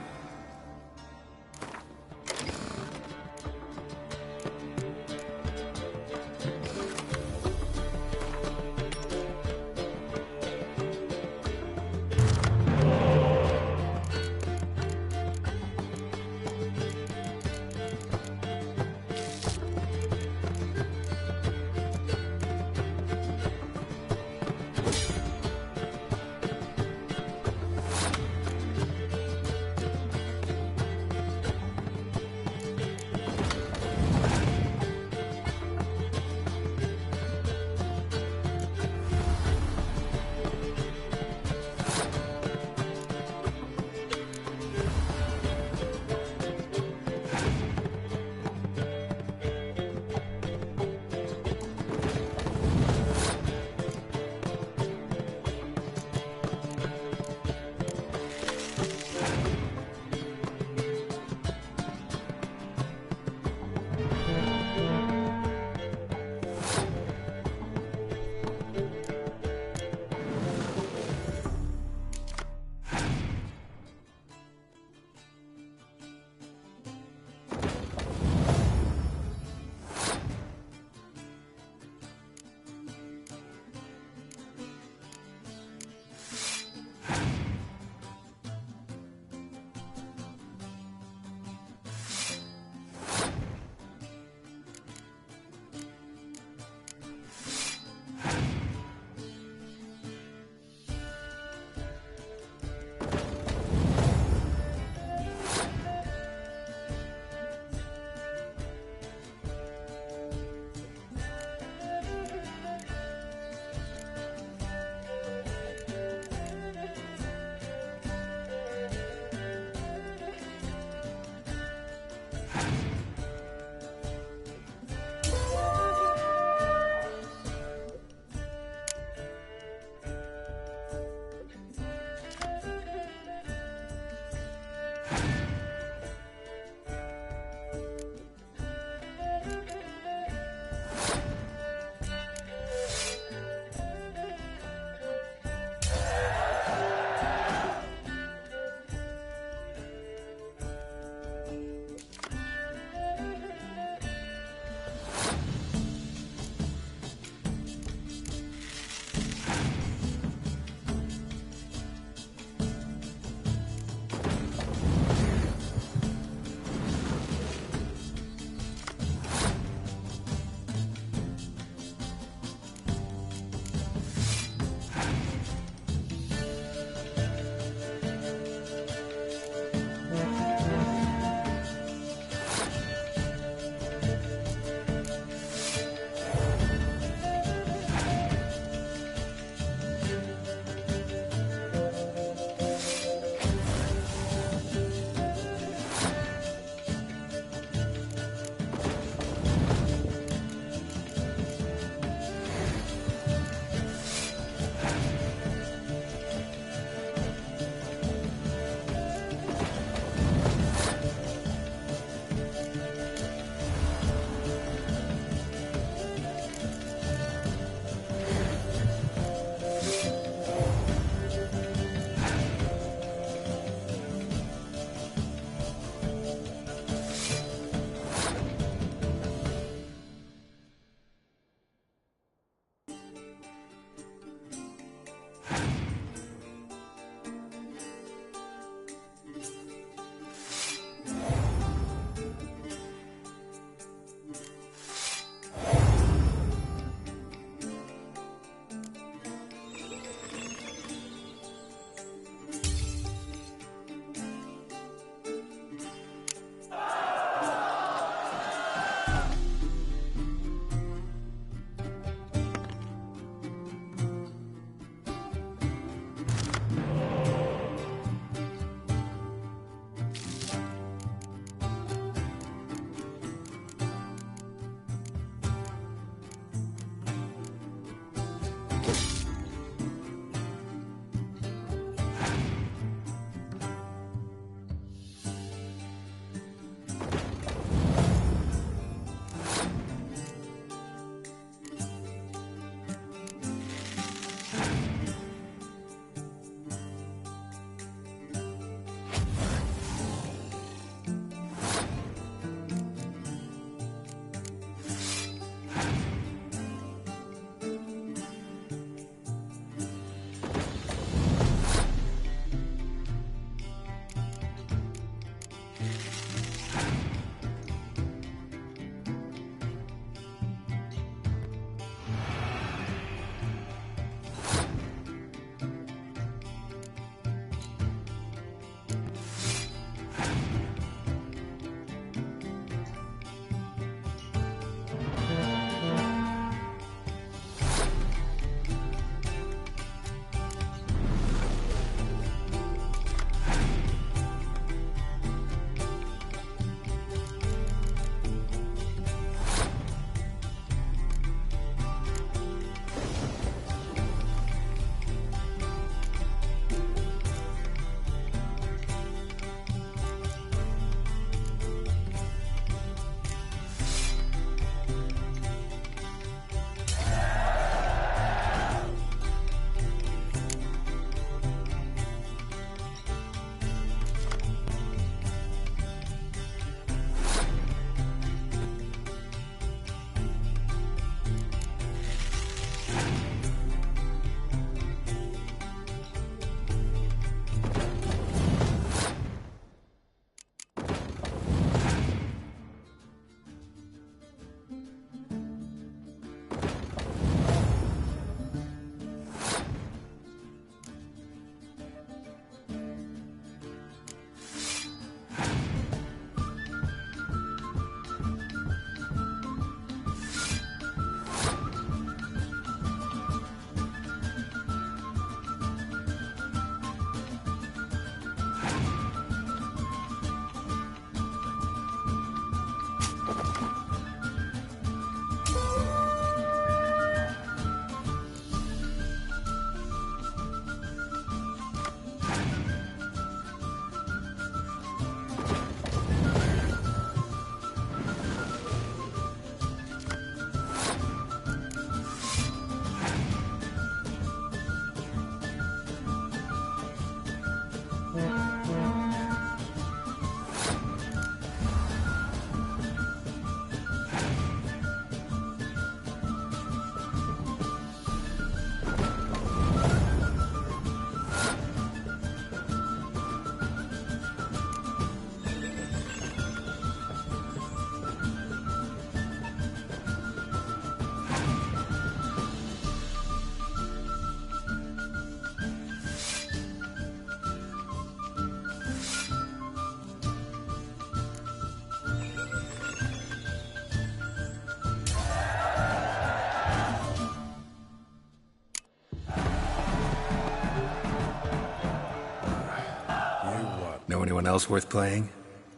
anyone else worth playing?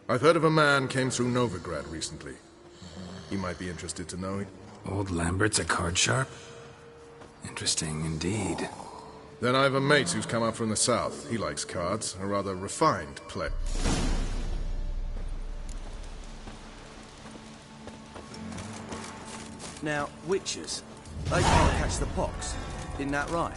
I've heard of a man came through Novigrad recently. You might be interested to know. Old Lambert's a card sharp? Interesting indeed. Then I have a mate who's come up from the south. He likes cards, a rather refined play. Now, witches, they can't catch the pox. Isn't that right?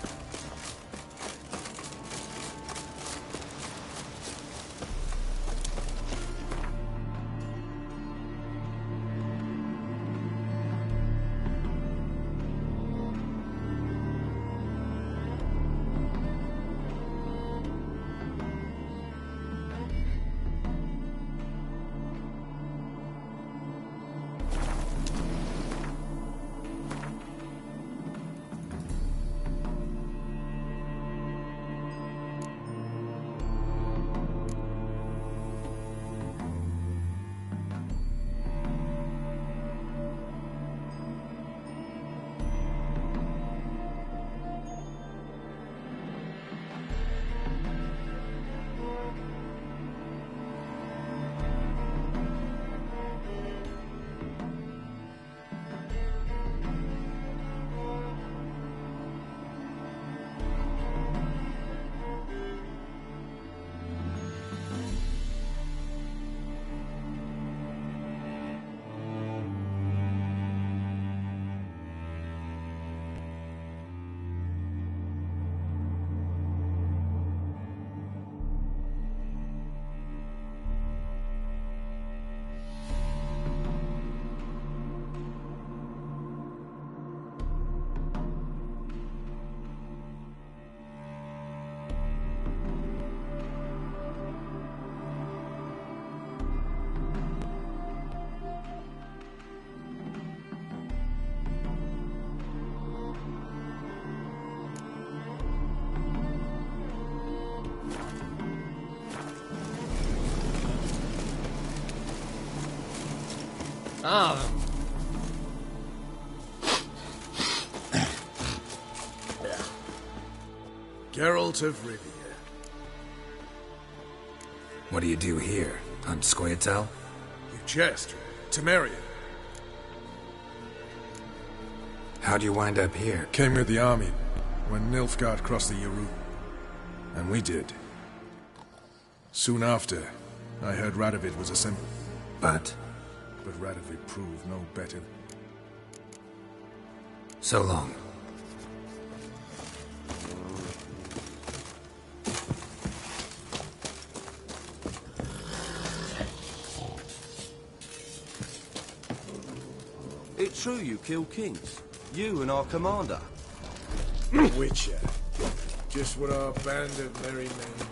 Ah. Geralt of Rivia. What do you do here? On Scoia'tael? You jest. Temeria. How'd you wind up here? Came with the army when Nilfgaard crossed the Yaru. And we did. Soon after, I heard Radovid was assembled. But Radovid proved no better. So long. It's true you kill kings. You and our commander. Witcher. Just what our band of merry men.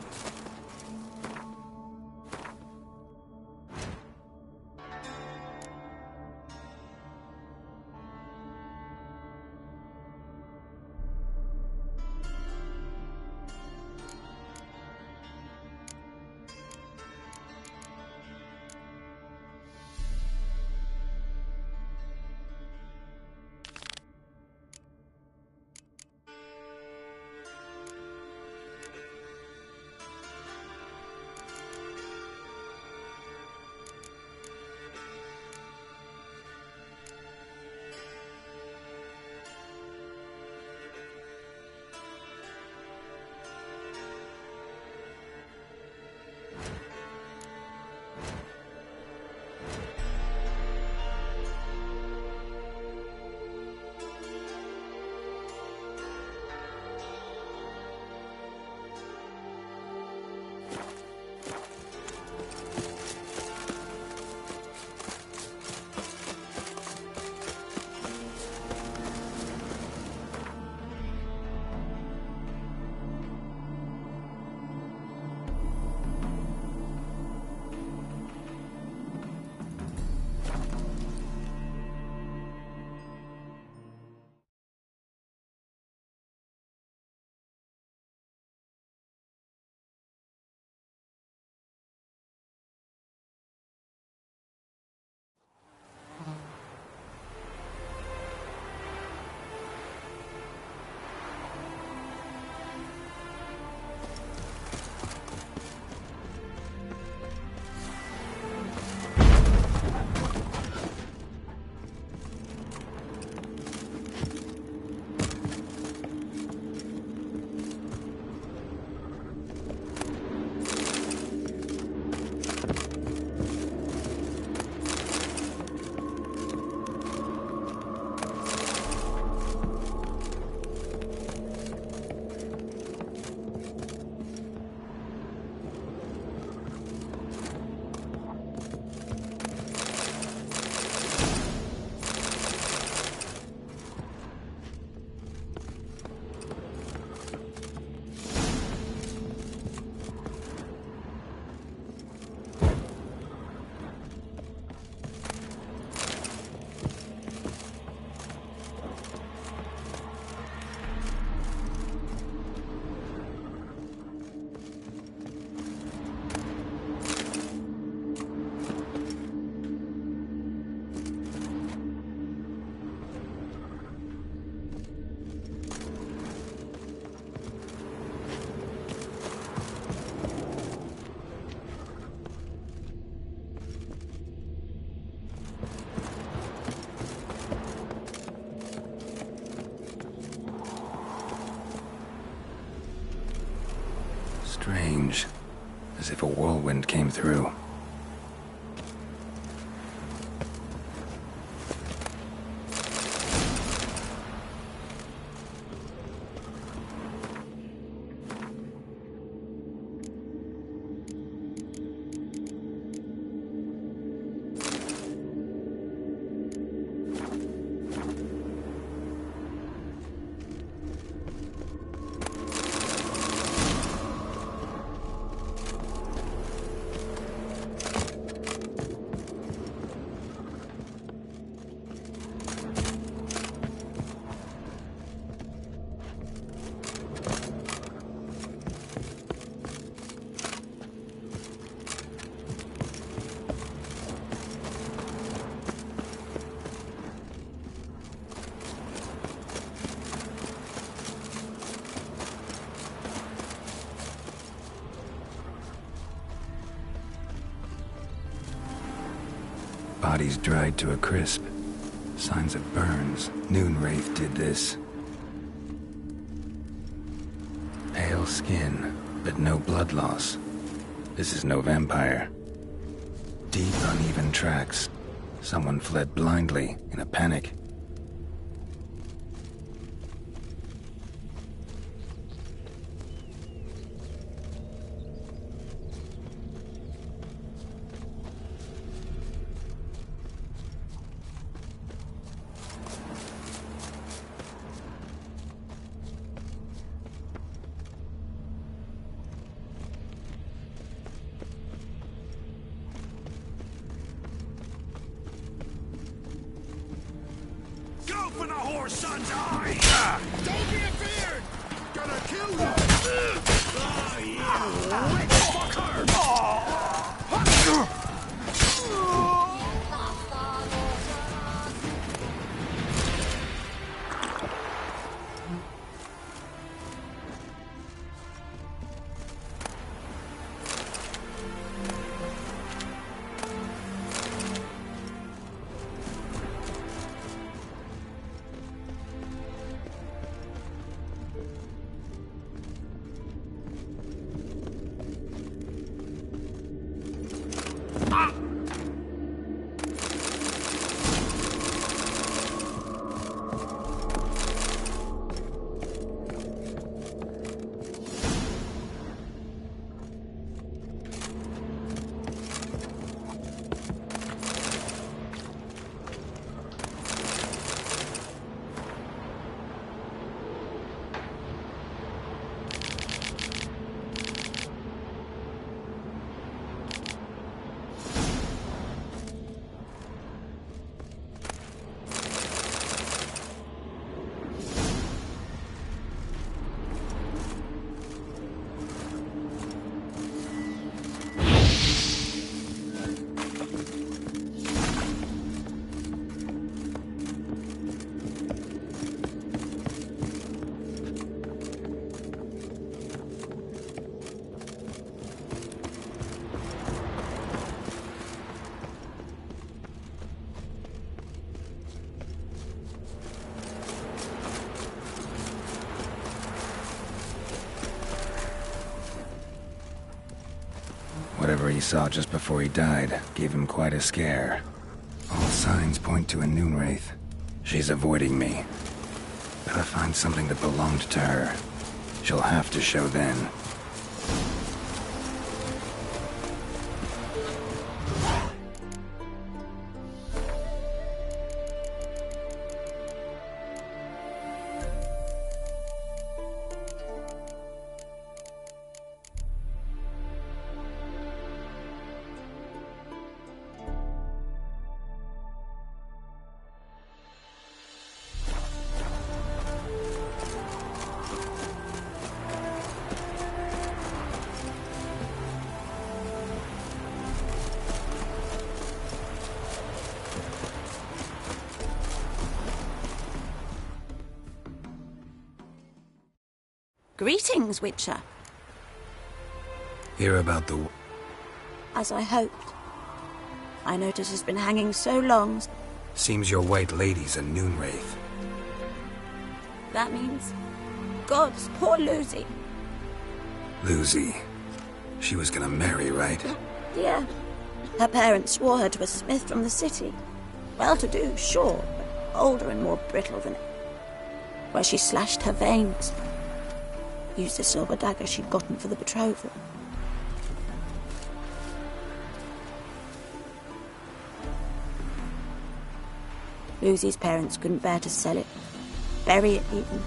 strange, as if a whirlwind came through. Bodies dried to a crisp. Signs of burns. Noonwraith did this. Pale skin, but no blood loss. This is no vampire. Deep, uneven tracks. Someone fled blindly, in a panic. For the whore's son's eye! Don't be afeared! Gonna kill you! Oh, you witch fucker! Whatever he saw just before he died gave him quite a scare. All signs point to a Noonwraith. She's avoiding me. Better find something that belonged to her. She'll have to show then. Greetings, Witcher. Hear about the... As I hoped. I notice it's been hanging so long. Seems your white lady's a Noonwraith. That means... Gods, poor Lucy. Lucy. She was gonna marry, right? Yeah. Her parents swore her to a smith from the city. Well-to-do, sure, but older and more brittle than... Where she slashed her veins. Used the silver dagger she'd gotten for the betrothal. Lucy's parents couldn't bear to sell it. Bury it, even.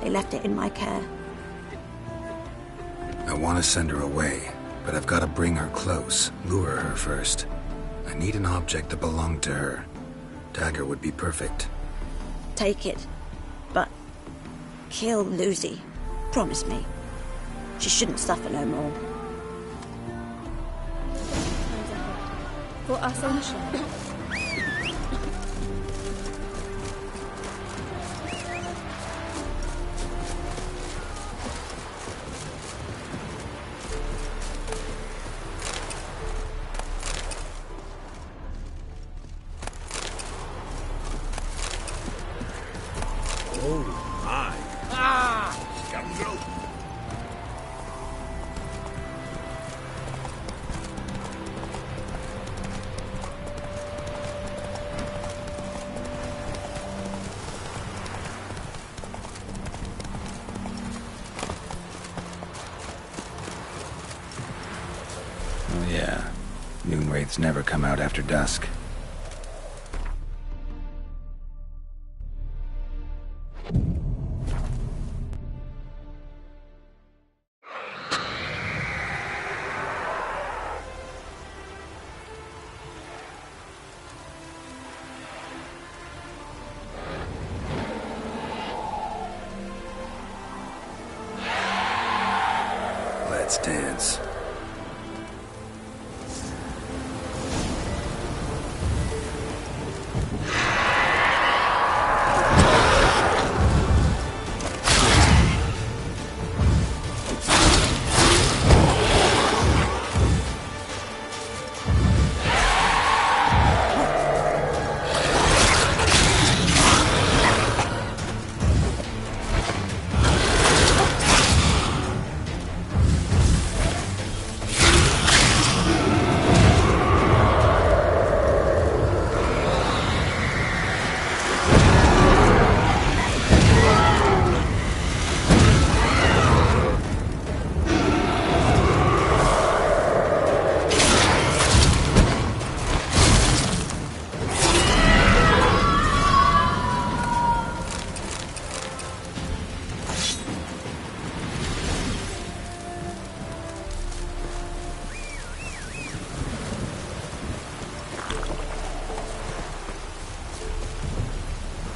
They left it in my care. I want to send her away, but I've got to bring her close, lure her first. I need an object that belonged to her. Dagger would be perfect. Take it, but kill Lucy. Promise me. She shouldn't suffer no more. For Ascension. Oh, my. Ah! Scoundrel! Oh yeah. Moonwraiths never come out after dusk. Let's dance.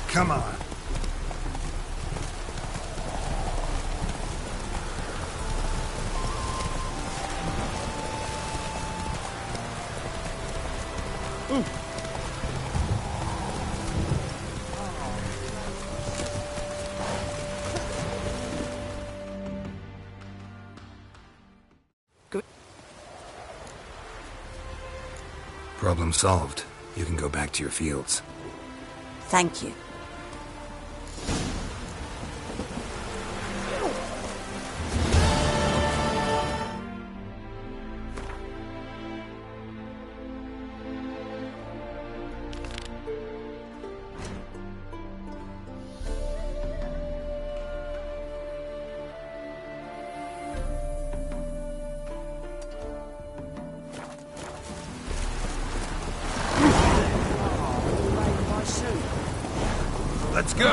Come on. Problem solved. You can go back to your fields. Thank you. Let's go!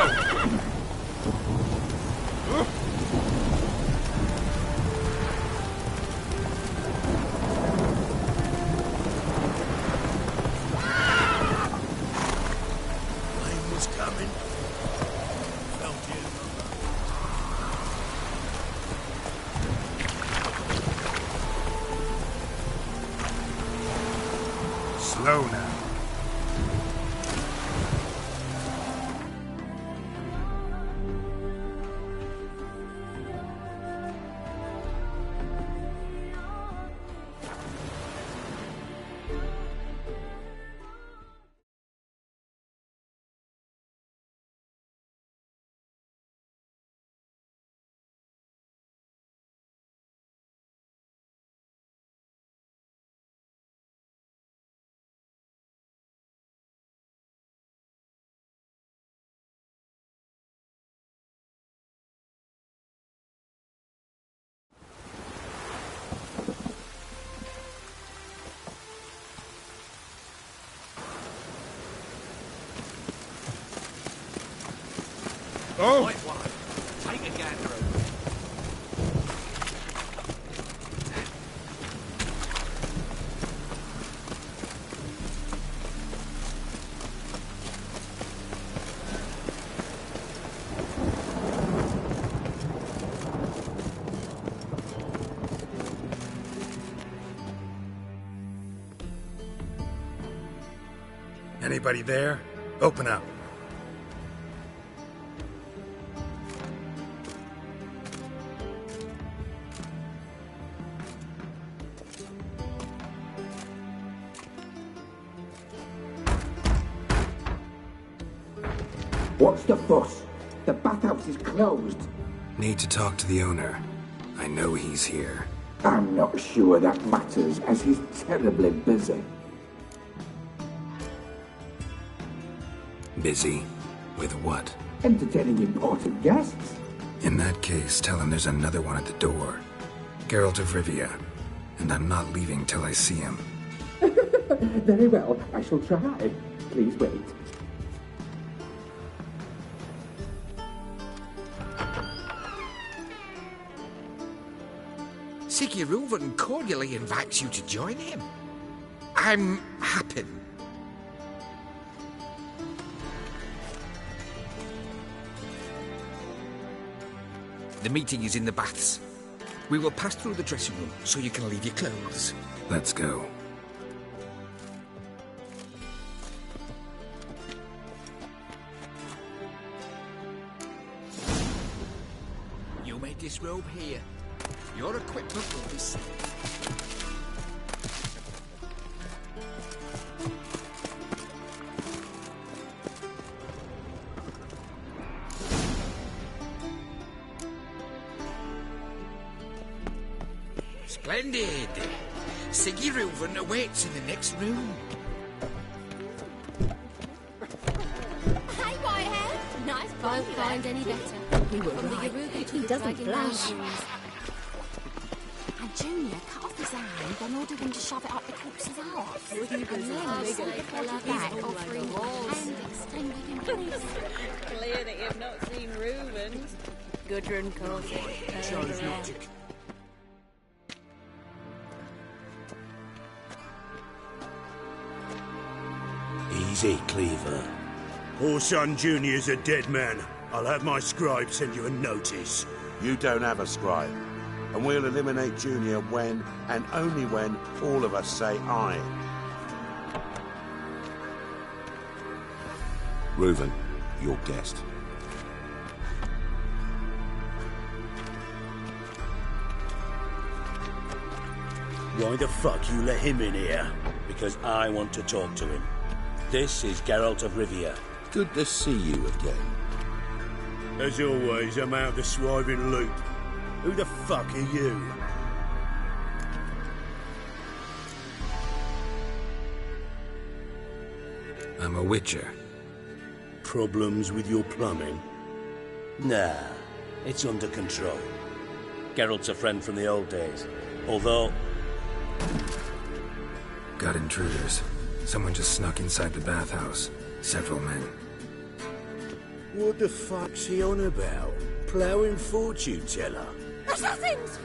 Rain was coming. Felt it. Slow now. Oh! Right one. Take a gander. Anybody there? Open up. What's the fuss? The bathhouse is closed. Need to talk to the owner. I know he's here. I'm not sure that matters, as he's terribly busy. Busy? With what? Entertaining important guests. In that case, tell him there's another one at the door. Geralt of Rivia. And I'm not leaving till I see him. Very well, I shall try. Please wait. Siggy Reuven cordially invites you to join him. I'm happy. The meeting is in the baths. We will pass through the dressing room so you can leave your clothes. Let's go. You may disrobe here. Your equipment will be safe. Splendid! Siggy Reuven awaits in the next room. Hey, Whitehair. Nice bun. Won't find any better. We were right. He doesn't blush. And Junior cut off his hand, then ordered him to shove it up the corpse's arse. And then sold the body back, offering and extended him please. Clear that you've not seen Reuven's. Gudrun calls it. Chose not to. Easy, Cleaver. Orson Jr.'s a dead man. I'll have my scribe send you a notice. You don't have a scribe. And we'll eliminate Junior when, and only when, all of us say aye. Reuven, your guest. Why the fuck you let him in here? Because I want to talk to him. This is Geralt of Rivia. Good to see you again. As always, I'm out the swiving loop. Who the fuck are you? I'm a witcher. Problems with your plumbing? Nah, it's under control. Geralt's a friend from the old days. Although... Got intruders. Someone just snuck inside the bathhouse. Several men. What the fuck's he on about? Ploughing fortune teller? Assassins!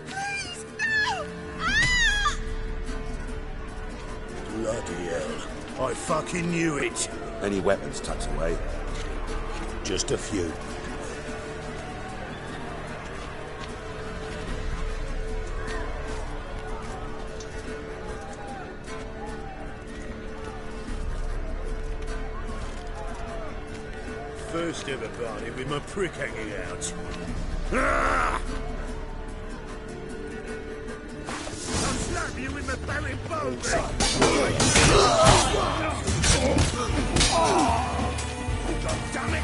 Please, no! Ah! Bloody hell. I fucking knew it. Any weapons tucked away? Just a few. First ever party with my prick hanging out. Ah! I'll slap you with my barren bow. God damn it!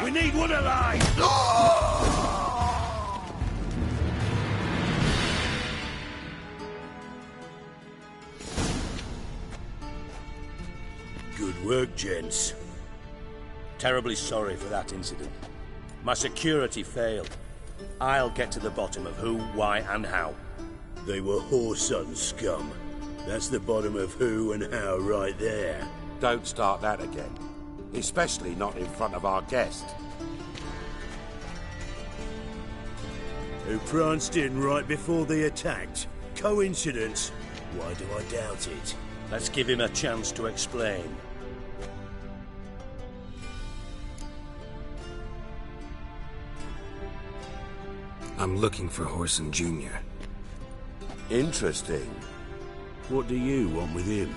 We need one alive! work, gents. Terribly sorry for that incident. My security failed. I'll get to the bottom of who, why, and how. They were whoreson scum. That's the bottom of who and how right there. Don't start that again. Especially not in front of our guest. Who pranced in right before they attacked. Coincidence? Why do I doubt it? Let's give him a chance to explain. I'm looking for Whoreson Jr. Interesting. What do you want with him?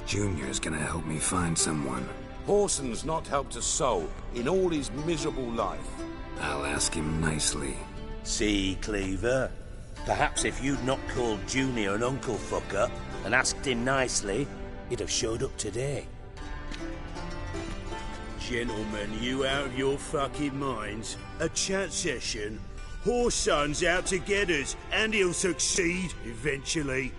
Junior's gonna help me find someone. Whoreson's not helped a soul in all his miserable life. I'll ask him nicely. See, Cleaver? Perhaps if you'd not called Junior an uncle fucker and asked him nicely, he'd have showed up today. Gentlemen, you out of your fucking minds? A chat session? Whoreson's out to get us, and he'll succeed eventually.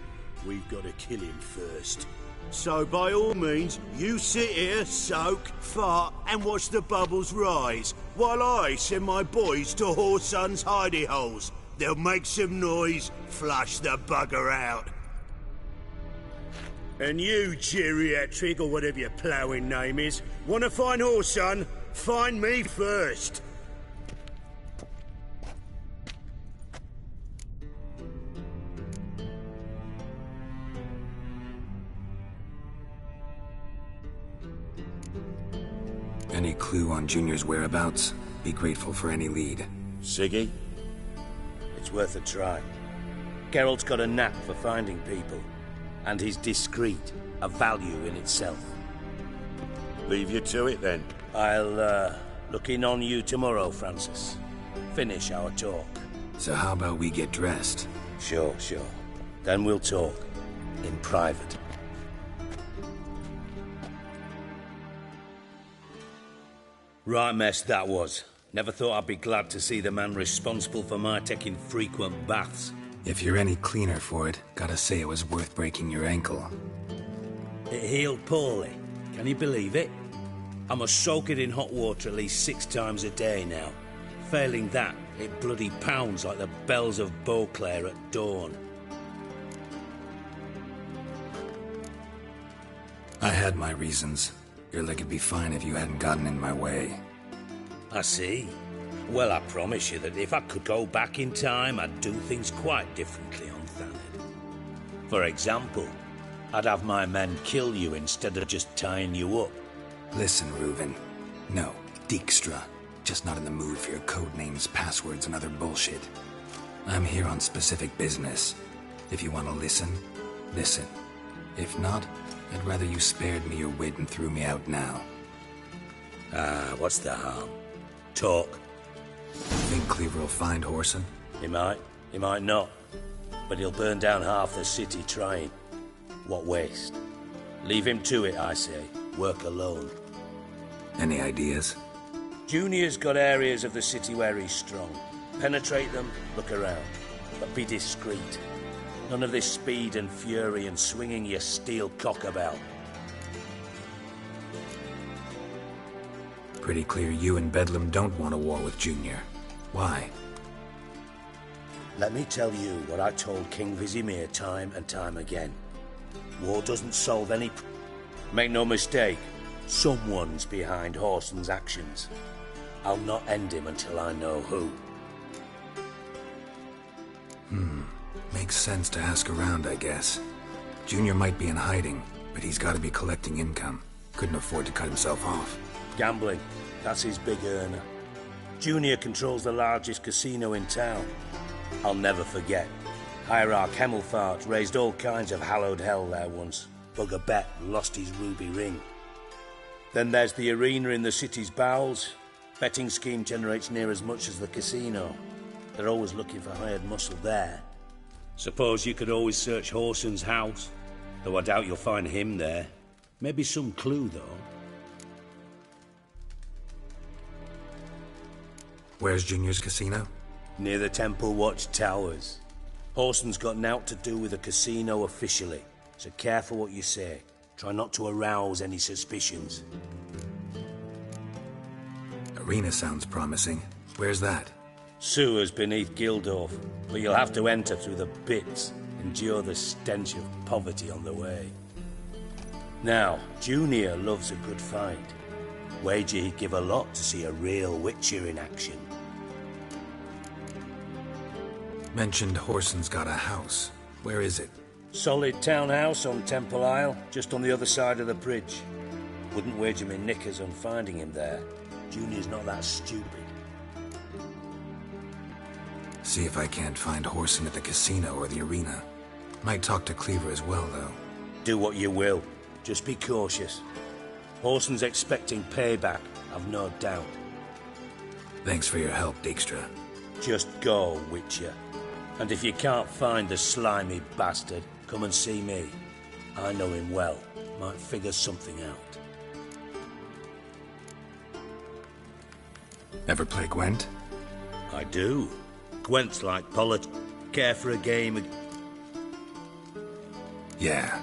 We've got to kill him first. So by all means, you sit here, soak, fart, and watch the bubbles rise, while I send my boys to Whoreson's hidey holes. They'll make some noise, flush the bugger out. And you, geriatric, or whatever your ploughing name is, want to find Whoreson? Find me first. Any clue on Junior's whereabouts? Be grateful for any lead. Siggy? It's worth a try. Geralt's got a knack for finding people. And he's discreet, a value in itself. Leave you to it, then. I'll, look in on you tomorrow, Francis. Finish our talk. So how about we get dressed? Sure. Then we'll talk. In private. Right mess that was. Never thought I'd be glad to see the man responsible for my taking frequent baths. If you're any cleaner for it, gotta say it was worth breaking your ankle. It healed poorly. Can you believe it? I must soak it in hot water at least 6 times a day now. Failing that, it bloody pounds like the bells of Beauclair at dawn. I had my reasons. Your leg would be fine if you hadn't gotten in my way. I see. Well, I promise you that if I could go back in time, I'd do things quite differently on Thanedd. For example, I'd have my men kill you instead of just tying you up. Listen, Reuven. No, Dijkstra. Just not in the mood for your code names, passwords, and other bullshit. I'm here on specific business. If you want to listen, listen. If not, I'd rather you spared me your wit and threw me out now. What's the harm? Talk. Think Cleaver will find Whoreson? He might not. But he'll burn down half the city trying. What waste. Leave him to it, I say. Work alone. Any ideas? Junior's got areas of the city where he's strong. Penetrate them, look around. But be discreet. None of this speed and fury and swinging your steel cock about. Pretty clear you and Bedlam don't want a war with Junior. Why? Let me tell you what I told King Vizimir time and time again. War doesn't solve any... Make no mistake, someone's behind Whoreson's actions. I'll not end him until I know who. Makes sense to ask around, I guess. Junior might be in hiding, but he's got to be collecting income. Couldn't afford to cut himself off. Gambling, that's his big earner. Junior controls the largest casino in town. I'll never forget. Hierarch Hemmelfart raised all kinds of hallowed hell there once. Bugger bet lost his ruby ring. Then there's the arena in the city's bowels. Betting scheme generates near as much as the casino. They're always looking for hired muscle there. Suppose you could always search Whoreson's house, though I doubt you'll find him there. Maybe some clue, though. Where's Junior's casino? Near the Temple Watch Towers. Horson's got naught to do with the casino officially, so careful what you say. Try not to arouse any suspicions. Arena sounds promising. Where's that? Sewers beneath Gildorf, but you'll have to enter through the pits, endure the stench of poverty on the way. Now, Junior loves a good fight. Wager he'd give a lot to see a real Witcher in action. Mentioned Horson's got a house. Where is it? Solid townhouse on Temple Isle, just on the other side of the bridge. Wouldn't wager me knickers on finding him there. Junior's not that stupid. See if I can't find Horson at the casino or the arena. Might talk to Cleaver as well, though. Do what you will. Just be cautious. Horson's expecting payback, I've no doubt. Thanks for your help, Dijkstra. Just go, Witcher. And if you can't find the slimy bastard, come and see me. I know him well. Might figure something out. Ever play Gwent? I do. Gwent's like politics. Care for a game? Yeah.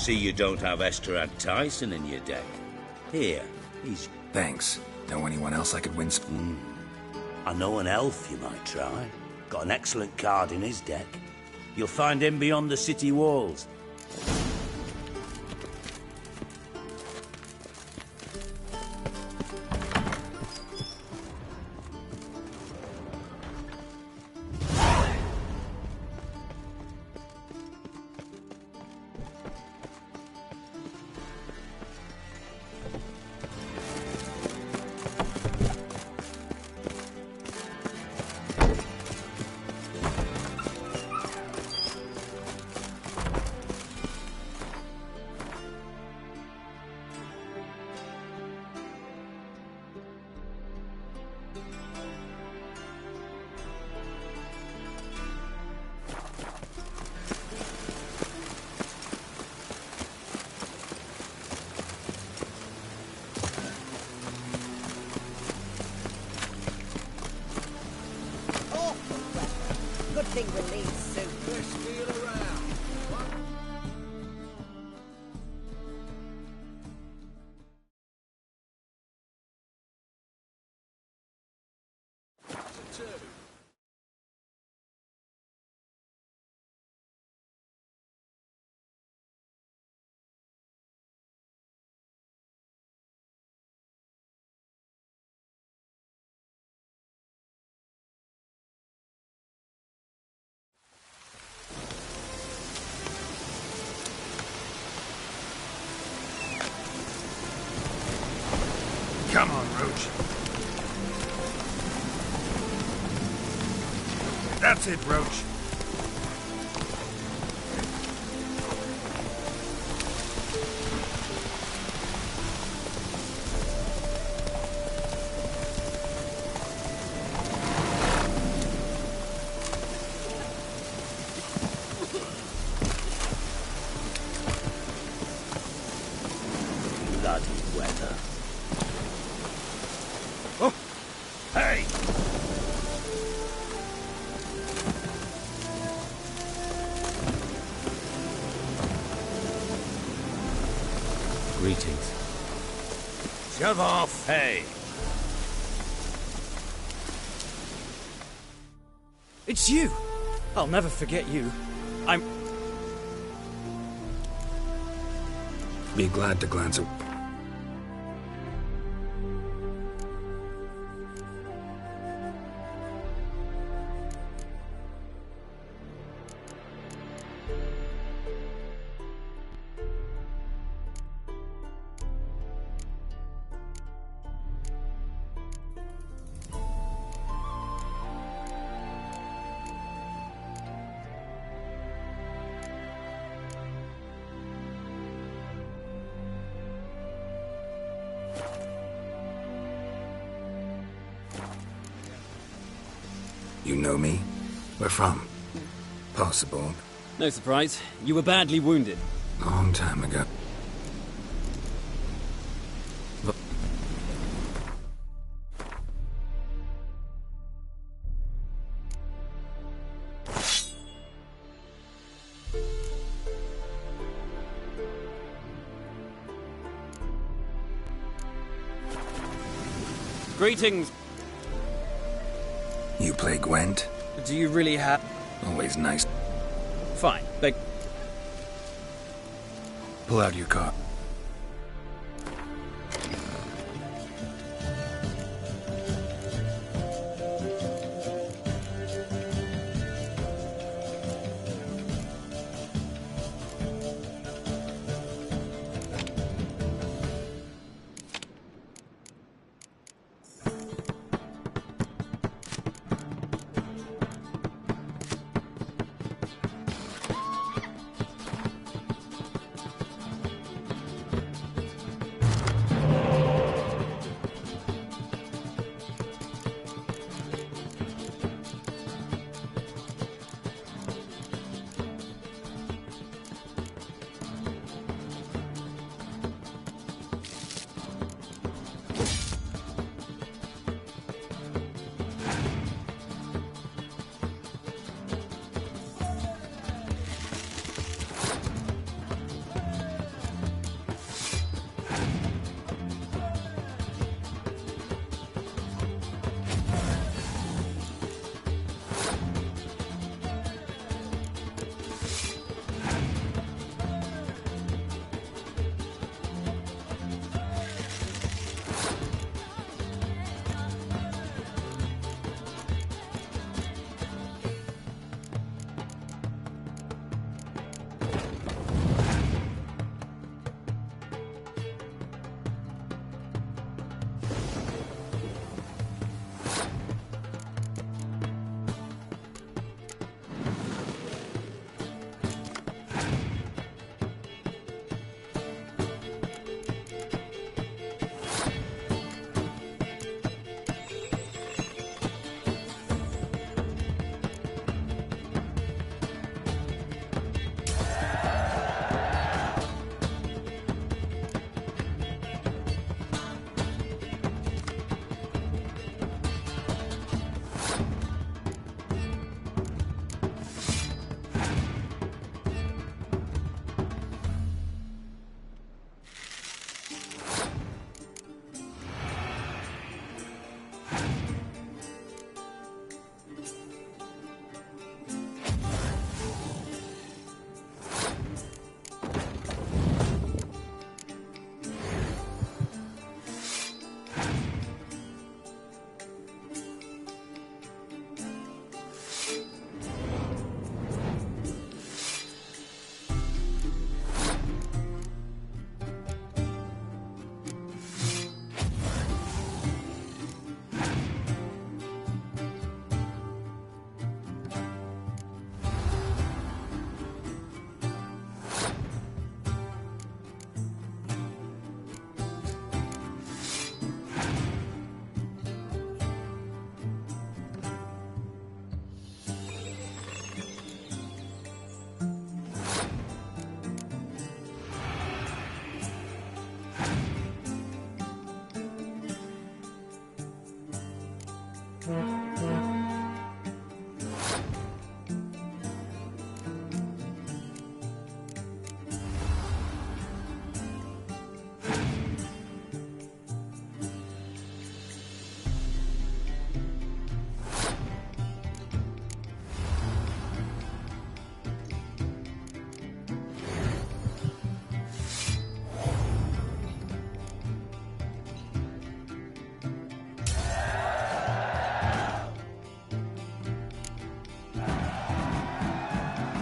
See you don't have Esterad Tyson in your deck. Here, he's... Thanks. Know anyone else I could win I know an elf you might try. Got an excellent card in his deck. You'll find him beyond the city walls. Good thing we leave soon. Best deal around. Come on, Roach. That's it, Roach. Bloody weather. Oh! Hey! Greetings. Shove off! Hey! It's you! I'll never forget you. I'm... Be glad to glance at... You know me? Where from? Possible. No surprise. You were badly wounded. Long time ago. But Greetings. you play Gwent? Do you really have... Always nice. Fine. Pull out your car.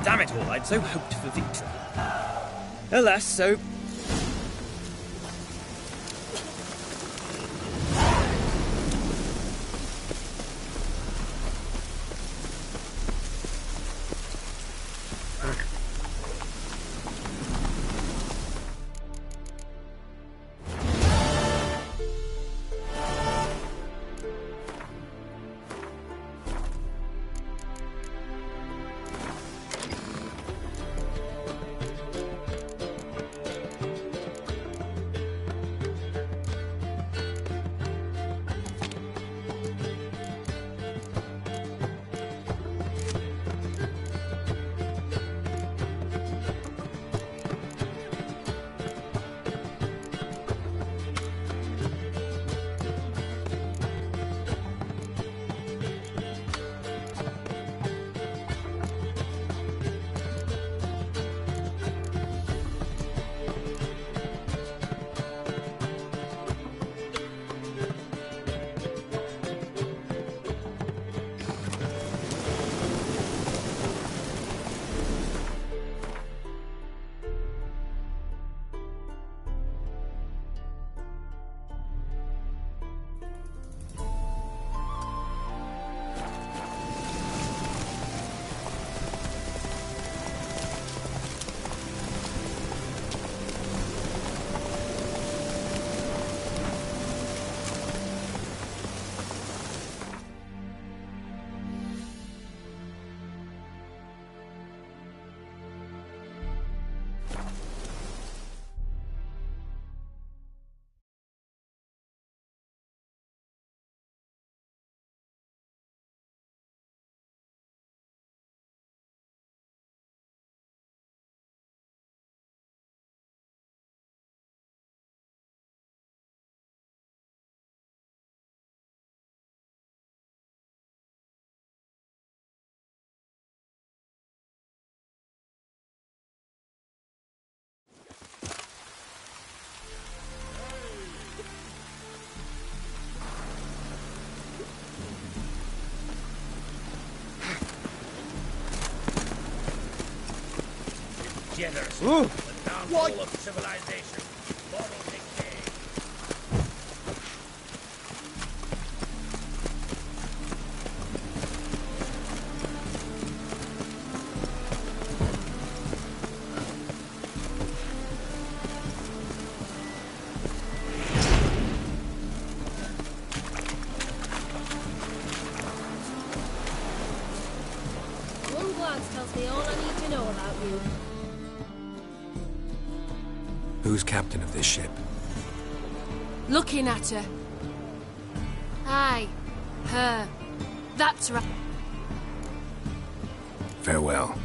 Damn it all, I'd so hoped for victory. Alas, so... Generous. Ooh. The downfall of civilization. Moral decay. One glance tells me all I need to know about you. Who's captain of this ship? Looking at her. Aye. Her. That's right. Farewell.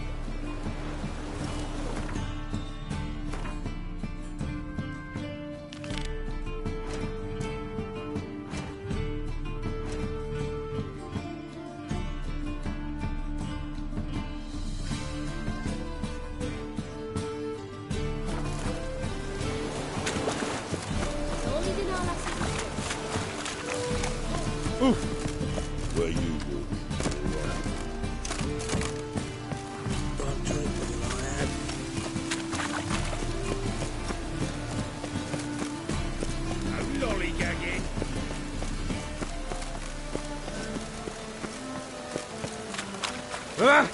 Where you walk. Don't drink with lad. No lollygagging. Ah!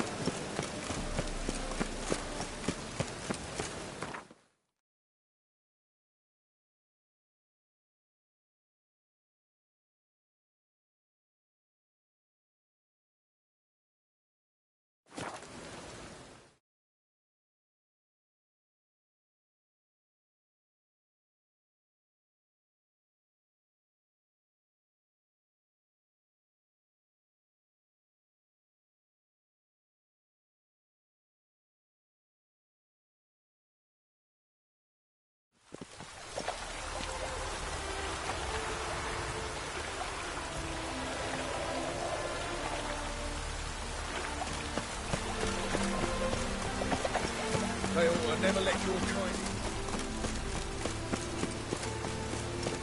I never let your kind...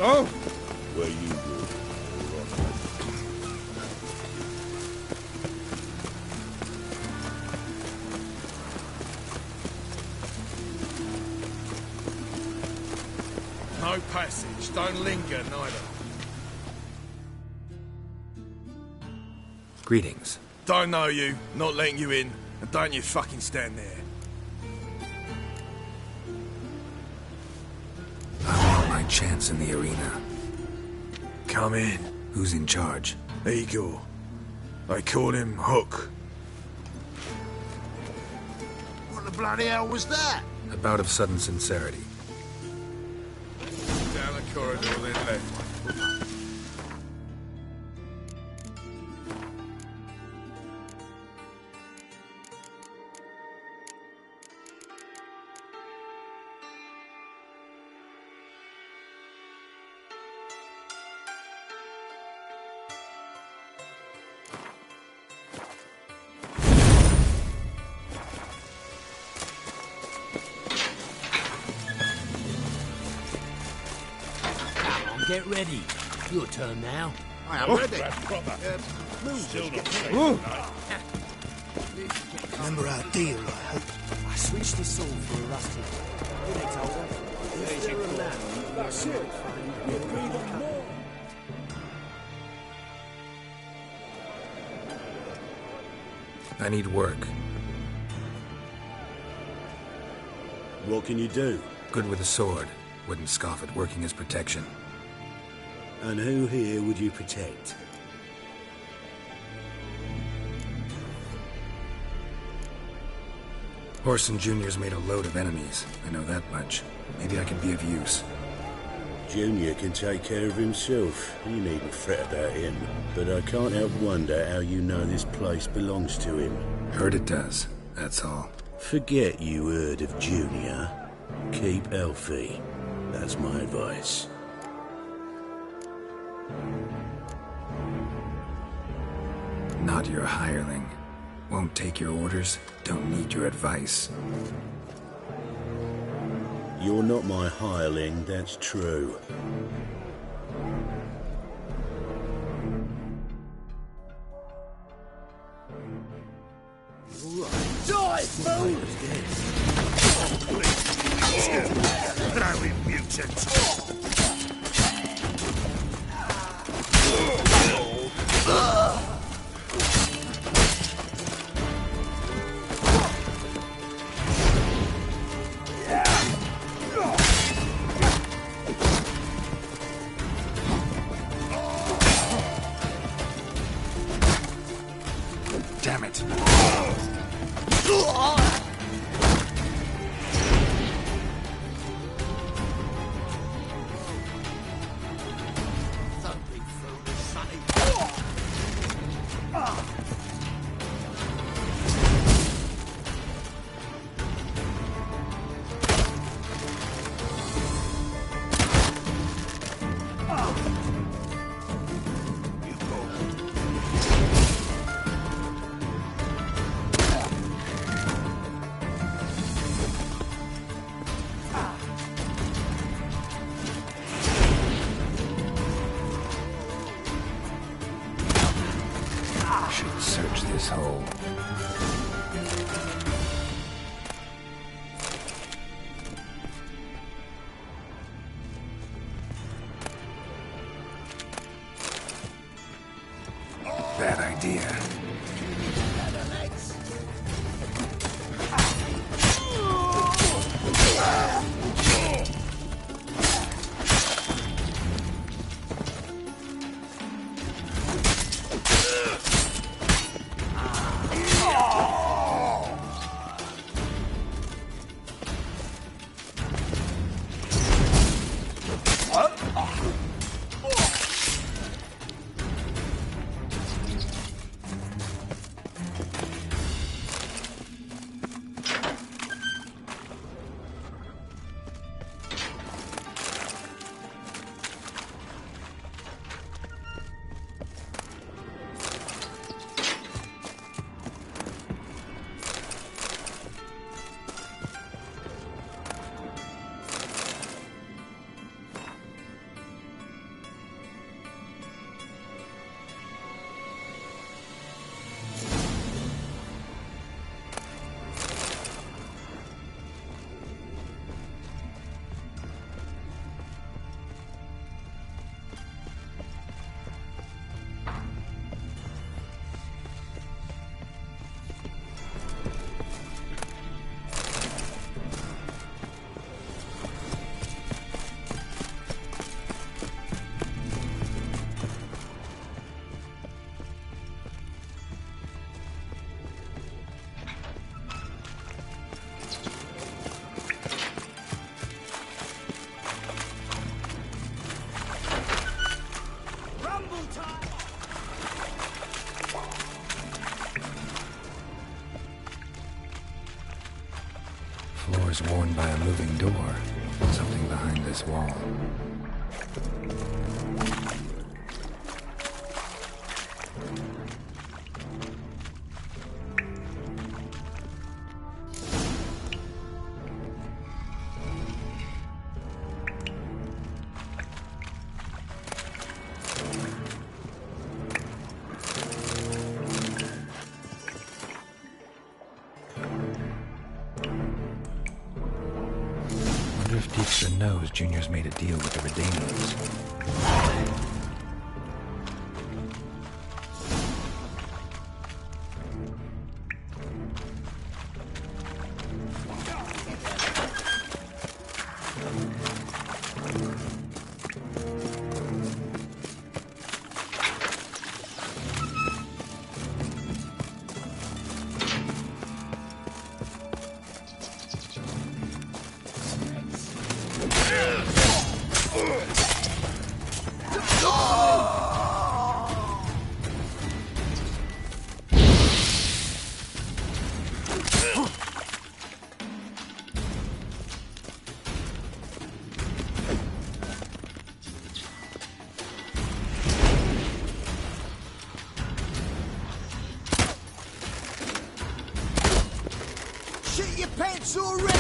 Oh? Where you go. No passage. Don't linger, neither. Greetings. Don't know you, not letting you in, and don't you fucking stand there. I want my chance in the arena. Come in. Who's in charge? Igor. They call him Hook. What the bloody hell was that? A bout of sudden sincerity. Down the corridor, then left. Get ready. Your turn now. I am ready. Still not Remember our deal, I hope. I switched this all for a rusty. They told us. There's your plan. That's it. You agreed on more. I need work. What can you do? Good with a sword. Wouldn't scoff at working as protection. And who here would you protect? Orson Jr.'s made a load of enemies. I know that much. Maybe I can be of use. Junior can take care of himself. You needn't fret about him. But I can't help wonder how you know this place belongs to him. Heard it does, that's all. Forget you heard of Junior. Keep healthy. That's my advice. Not your hireling. Won't take your orders, don't need your advice. You're not my hireling, that's true. Die, fool! Bloody mutant! Damn it. Should search this hole. Bad idea. Floor's worn by a moving door. Something behind this wall. Dijkstra knows Junior's made a deal with the Redeemers. Shit your pants already!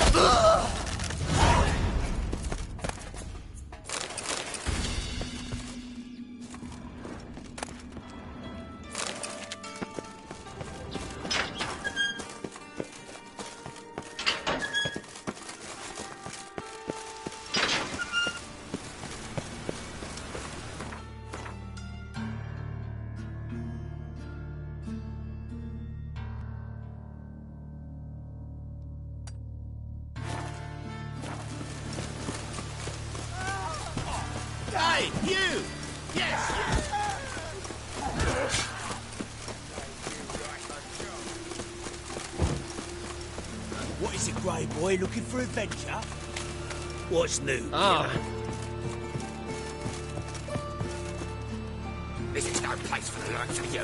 Hey, you! Yes! What is it, Grey Boy? Looking for adventure? What's new? This is no place for the likes of you.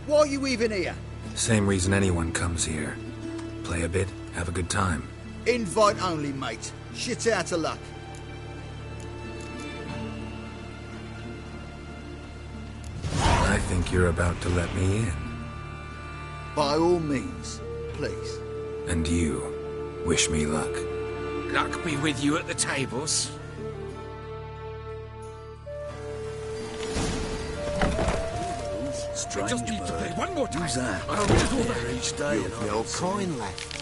Why are you even here? Same reason anyone comes here. Play a bit, have a good time. Invite only, mate. Shit out of luck. I think you're about to let me in. By all means, please. And you, wish me luck. Luck be with you at the tables. Strange just need to bird. play one more time. Who's that? I'll read all There that. each day. You've no coin left.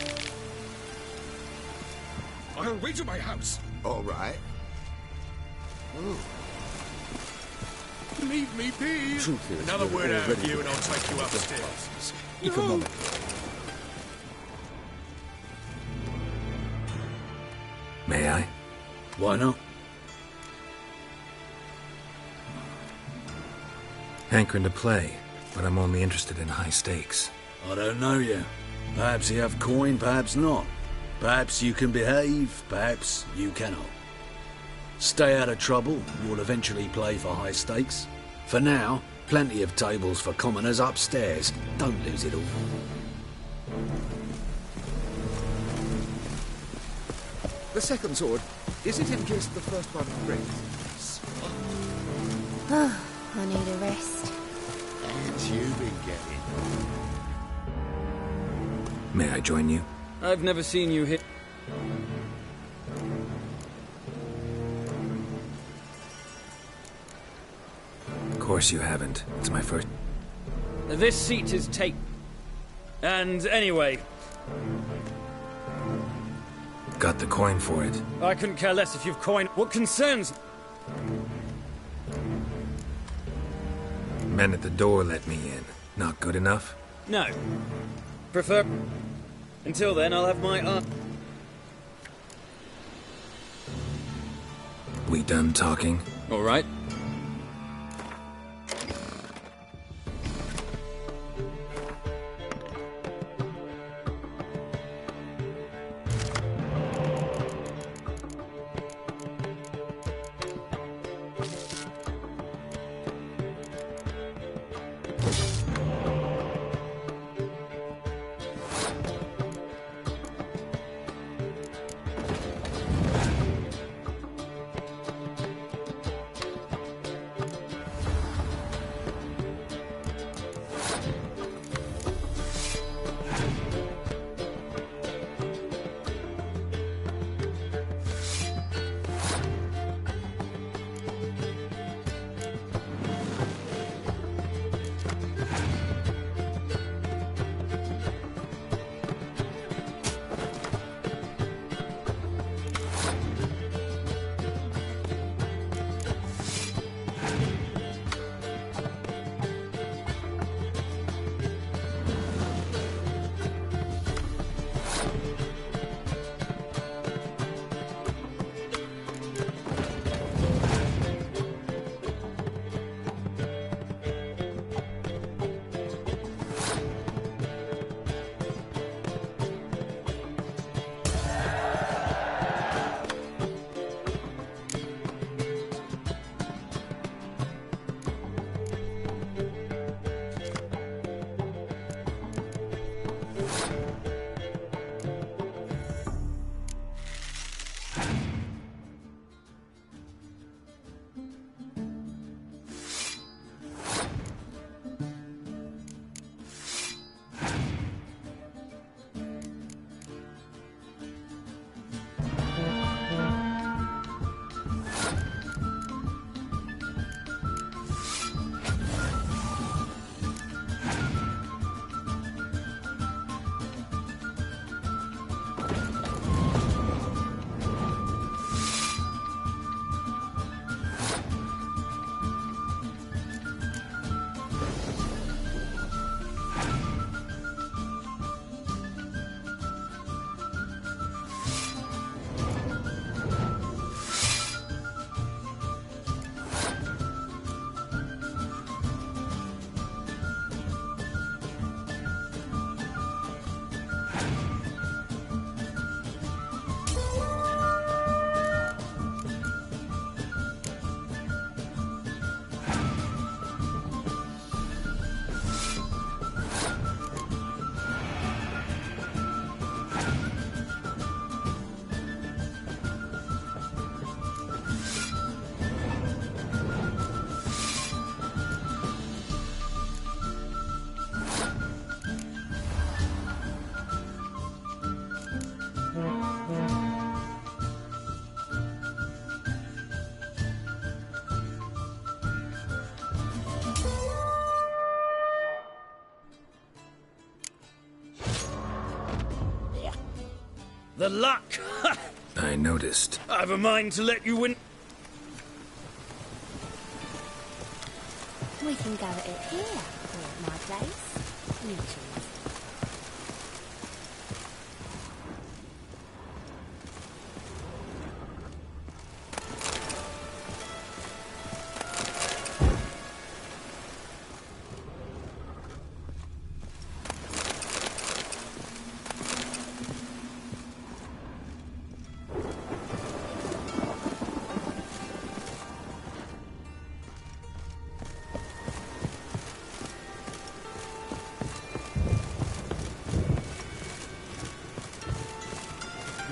I'll wait at my house. All right. Leave me be. Another word out of you and I'll take you upstairs. No. May I? Why not? Hankering to play, but I'm only interested in high stakes. I don't know yet. Perhaps you have coin, perhaps not. Perhaps you can behave, perhaps you cannot. Stay out of trouble, you'll eventually play for high stakes. For now, plenty of tables for commoners upstairs. Don't lose it all. The second sword, is it in case the first one breaks? I need a rest. And you've been getting. May I join you? I've never seen you hit. Of course you haven't. It's my first... This seat is taken. And anyway, Got the coin for it. I couldn't care less if you've coined. What concerns? Men at the door let me in. Not good enough? No. Prefer. Until then, I'll have my We done talking? All right. The luck! I noticed. I've a mind to let you win. We can go at it here, or at my place. You choose.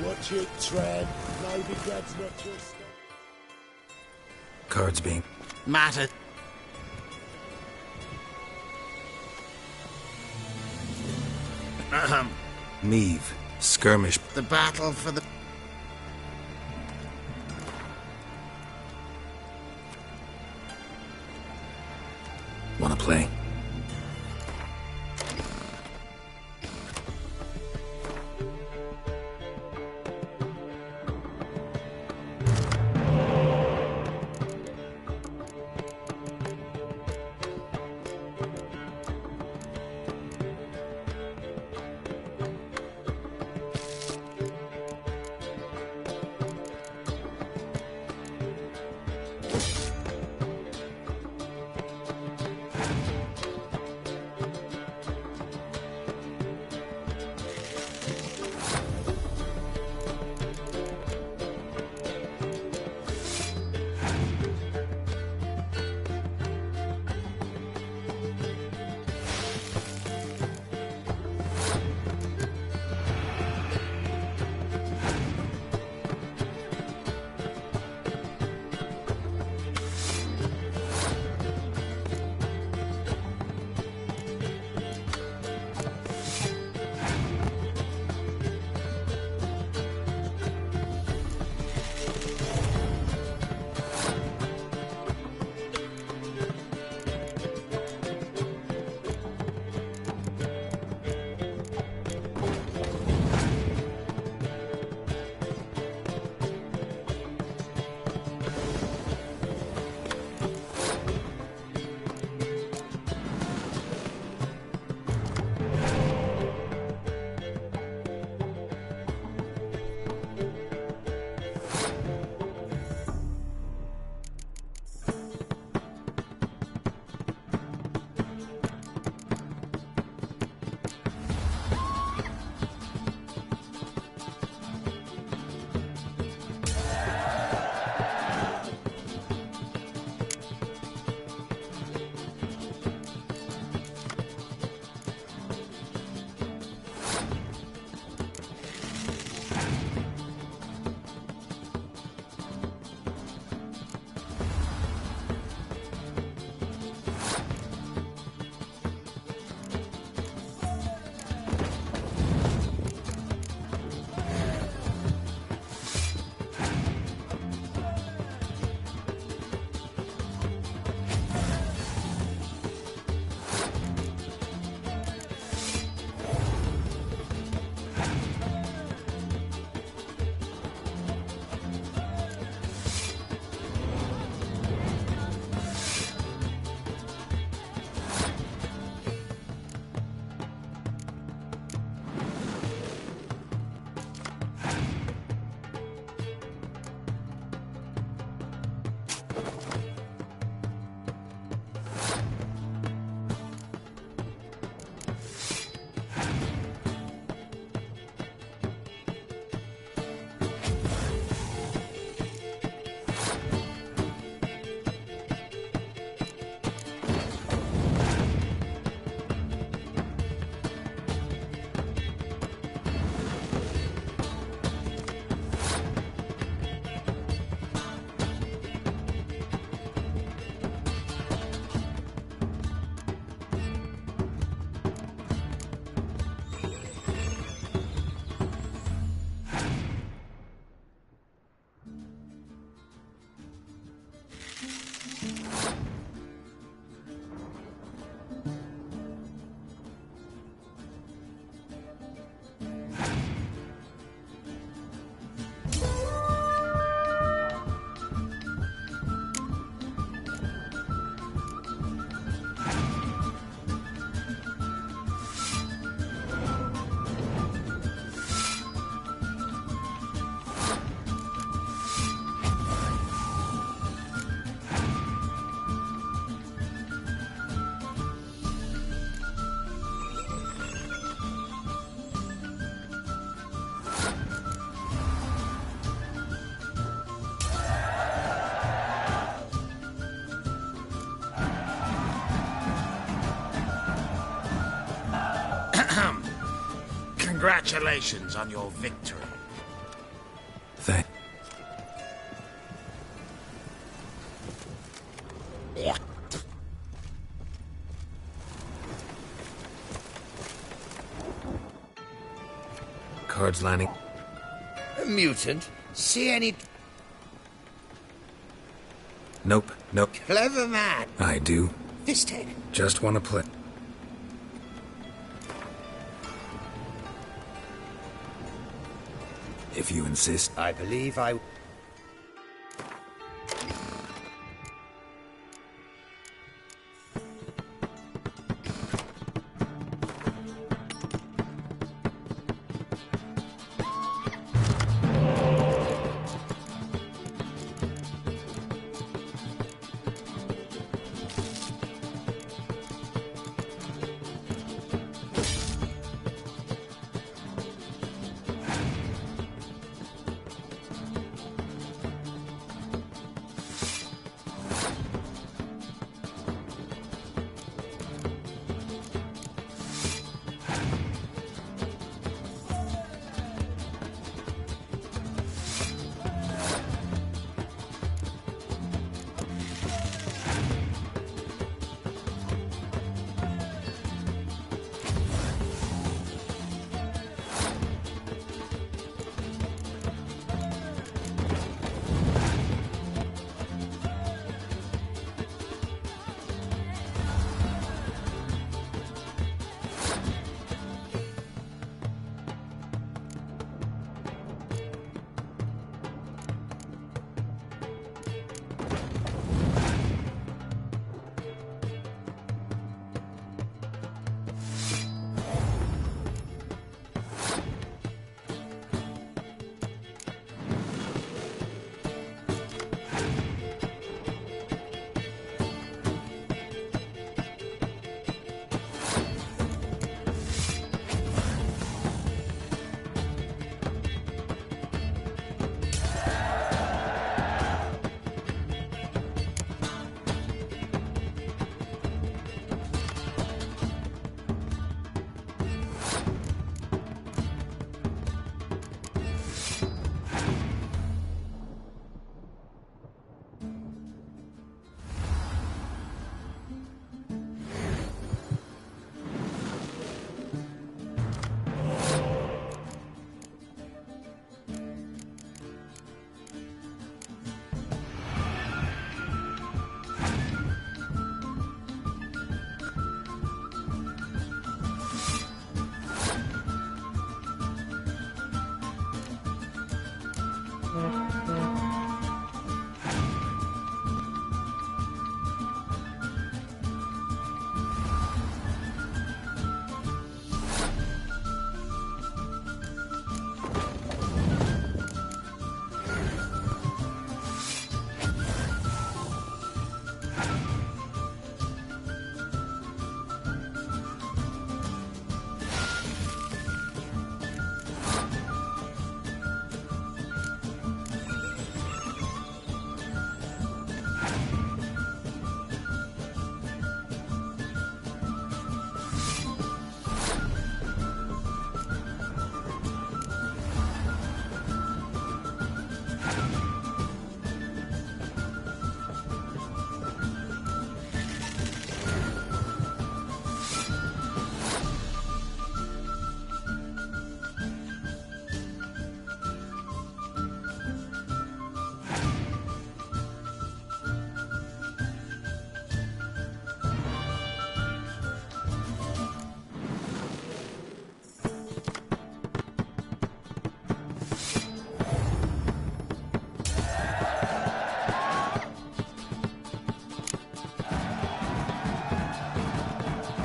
Watch it, Trev. Maybe Dad's not just... Cards being... Matter. Meave. Skirmish. The battle for the... Wanna play? Congratulations on your victory. Thank... Cards landing. A mutant? See any... Nope, nope. Clever man. I do. This tech. Just want to play. If you insist. I believe I...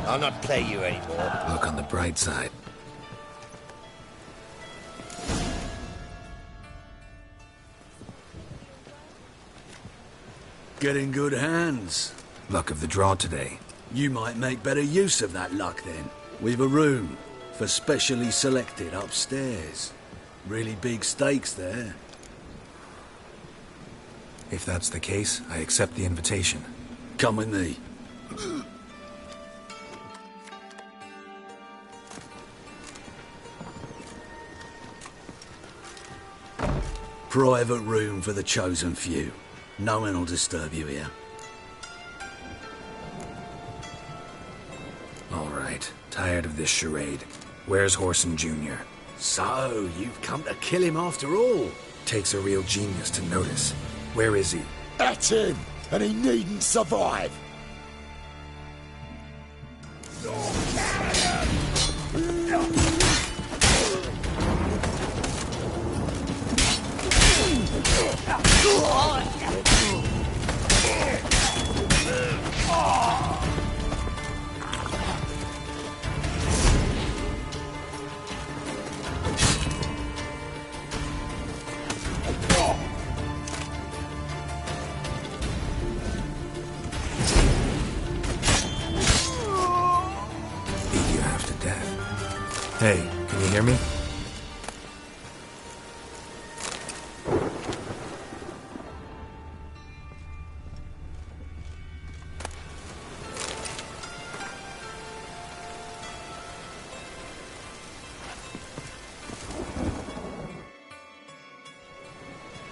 I'll not play you anymore. Look on the bright side. Get in good hands. Luck of the draw today. You might make better use of that luck then. We've a room for specially selected upstairs. Really big stakes there. If that's the case, I accept the invitation. Come with me. Private room for the chosen few. No one will disturb you here. All right, tired of this charade. Where's Horson Jr.? So, you've come to kill him after all? Takes a real genius to notice. Where is he? That's him, and he needn't survive. Hey, can you hear me?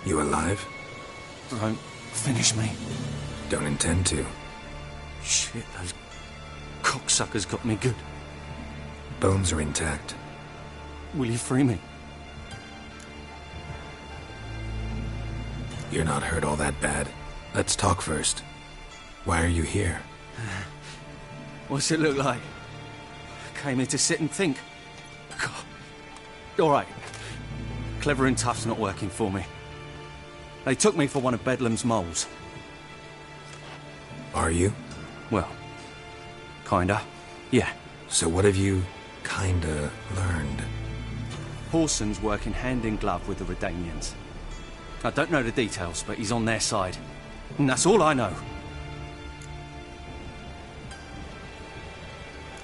You alive? Don't finish me. Don't intend to. Shit, those cocksuckers got me good. Bones are intact. Will you free me? You're not hurt all that bad. Let's talk first. Why are you here? What's it look like? Came here to sit and think. God. All right. Clever and tough's not working for me. They took me for one of Bedlam's moles. Are you? Well, kinda. Yeah. So what have you kinda learned? Horson's working hand in glove with the Redanians. I don't know the details, but he's on their side. And that's all I know.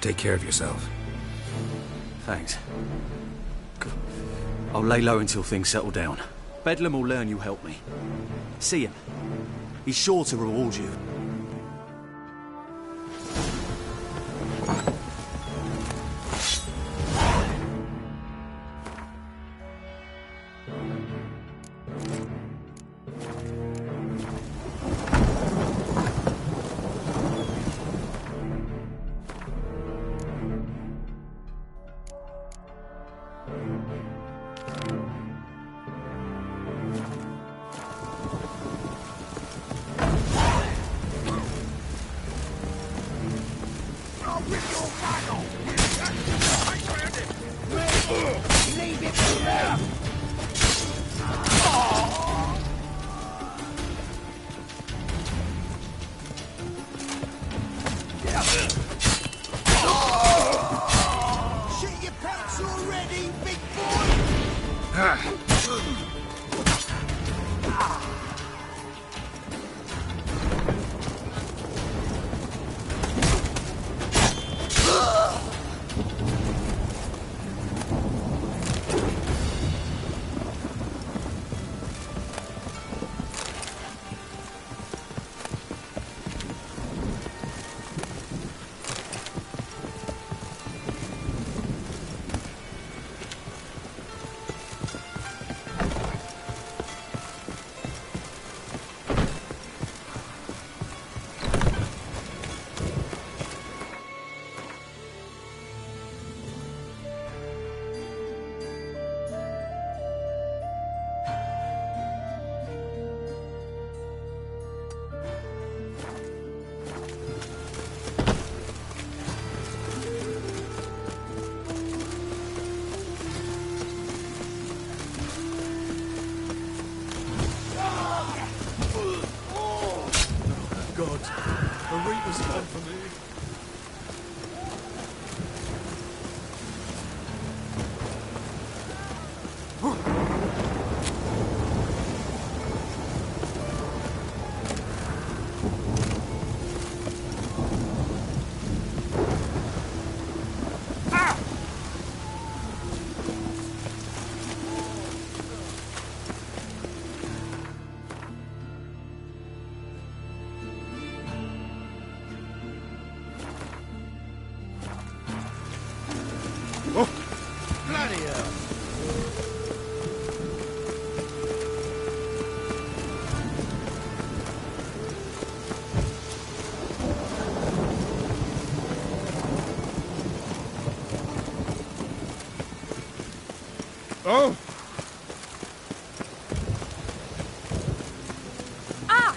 Take care of yourself. Thanks. I'll lay low until things settle down. Bedlam will learn you helped me. See him. He's sure to reward you. God, the Reaper's come for me. Oh! Ah!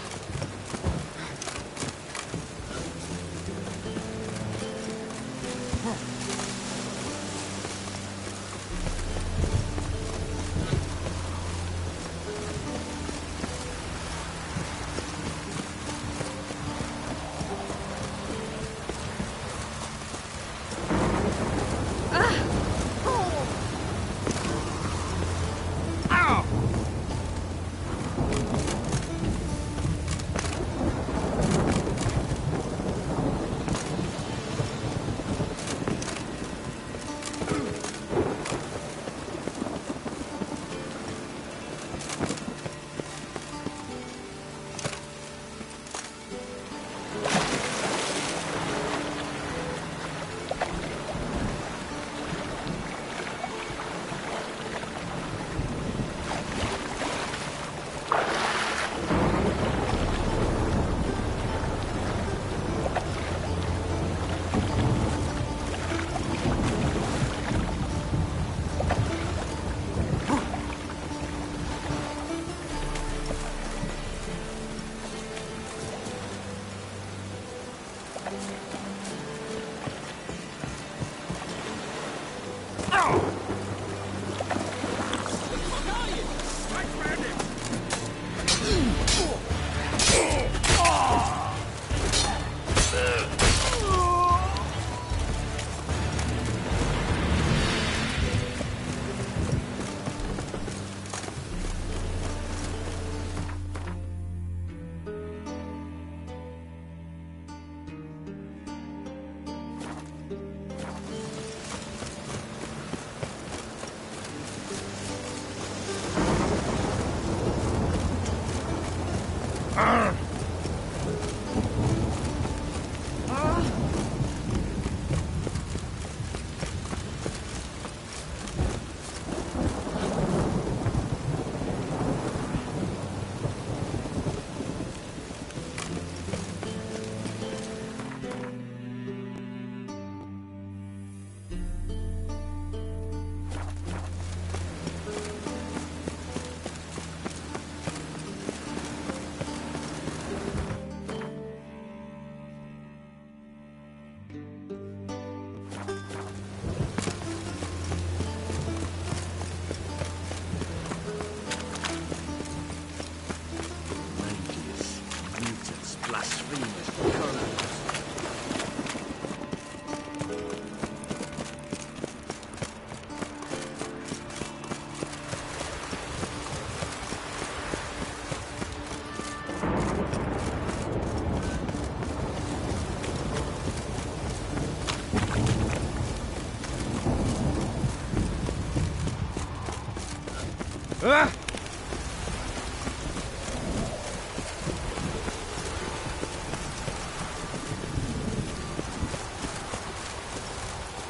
Ah!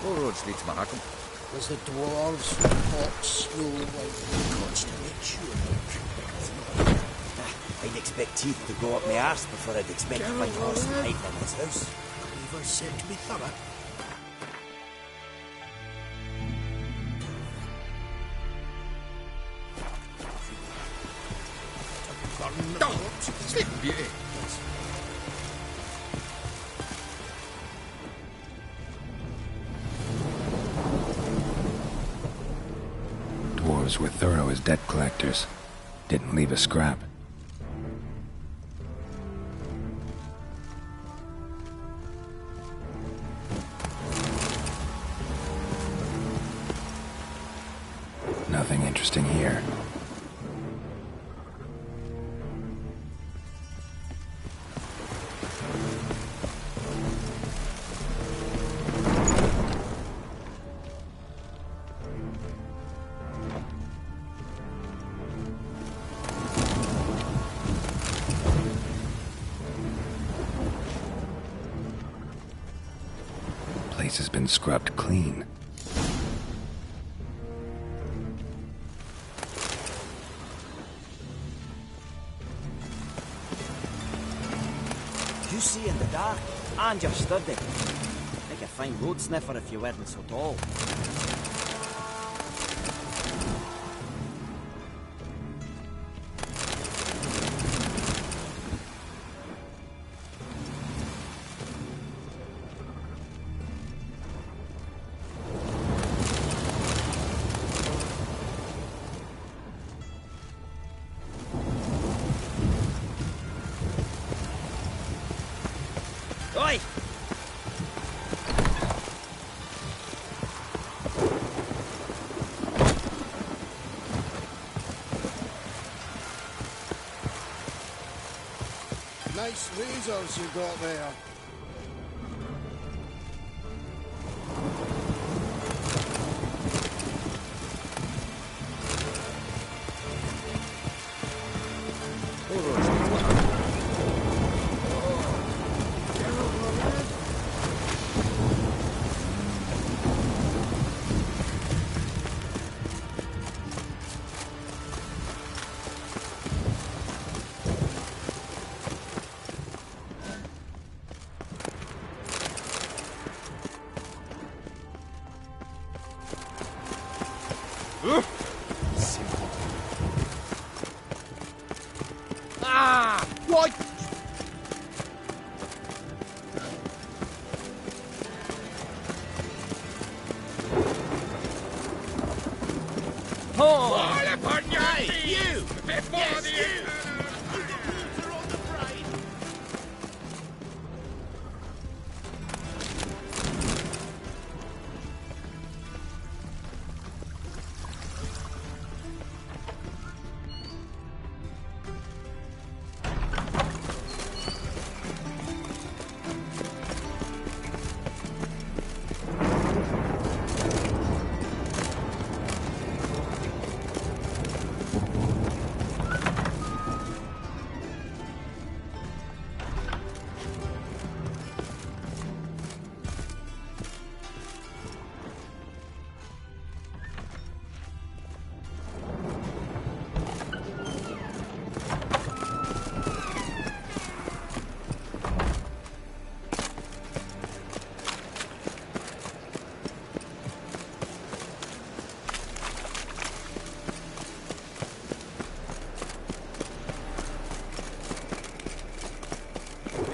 All roads lead to Markham. There's the dwarves, hawks, slow white gods to make sure. I'd expect teeth to go up my arse before I'd expect to find horse and hide in his house. Cleaver said to be thorough. Sleep, beauty. Dwarves were thorough as debt collectors. Didn't leave a scrap. Nothing interesting here. Place has been scrubbed clean. You see in the dark, and you're sturdy. Make a fine road sniffer if you weren't so tall. Oi! Nice razors you got there. Ah! What? Oh! Fall upon your feet! Before the you!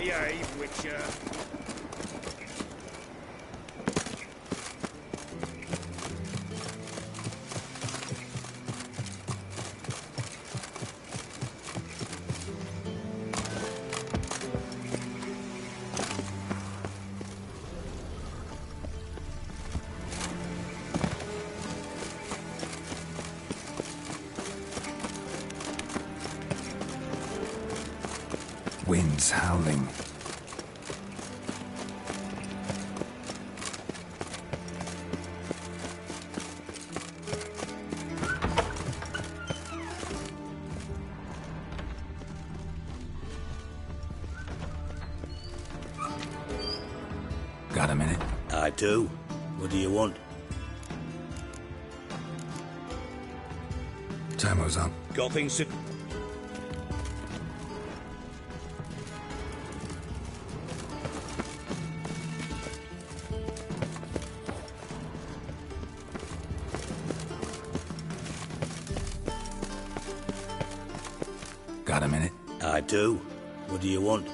Behave, Witcher. Winds howling. Got a minute? I do. What do you want? Timer's up. Got things to... Got a minute? I do. What do you want?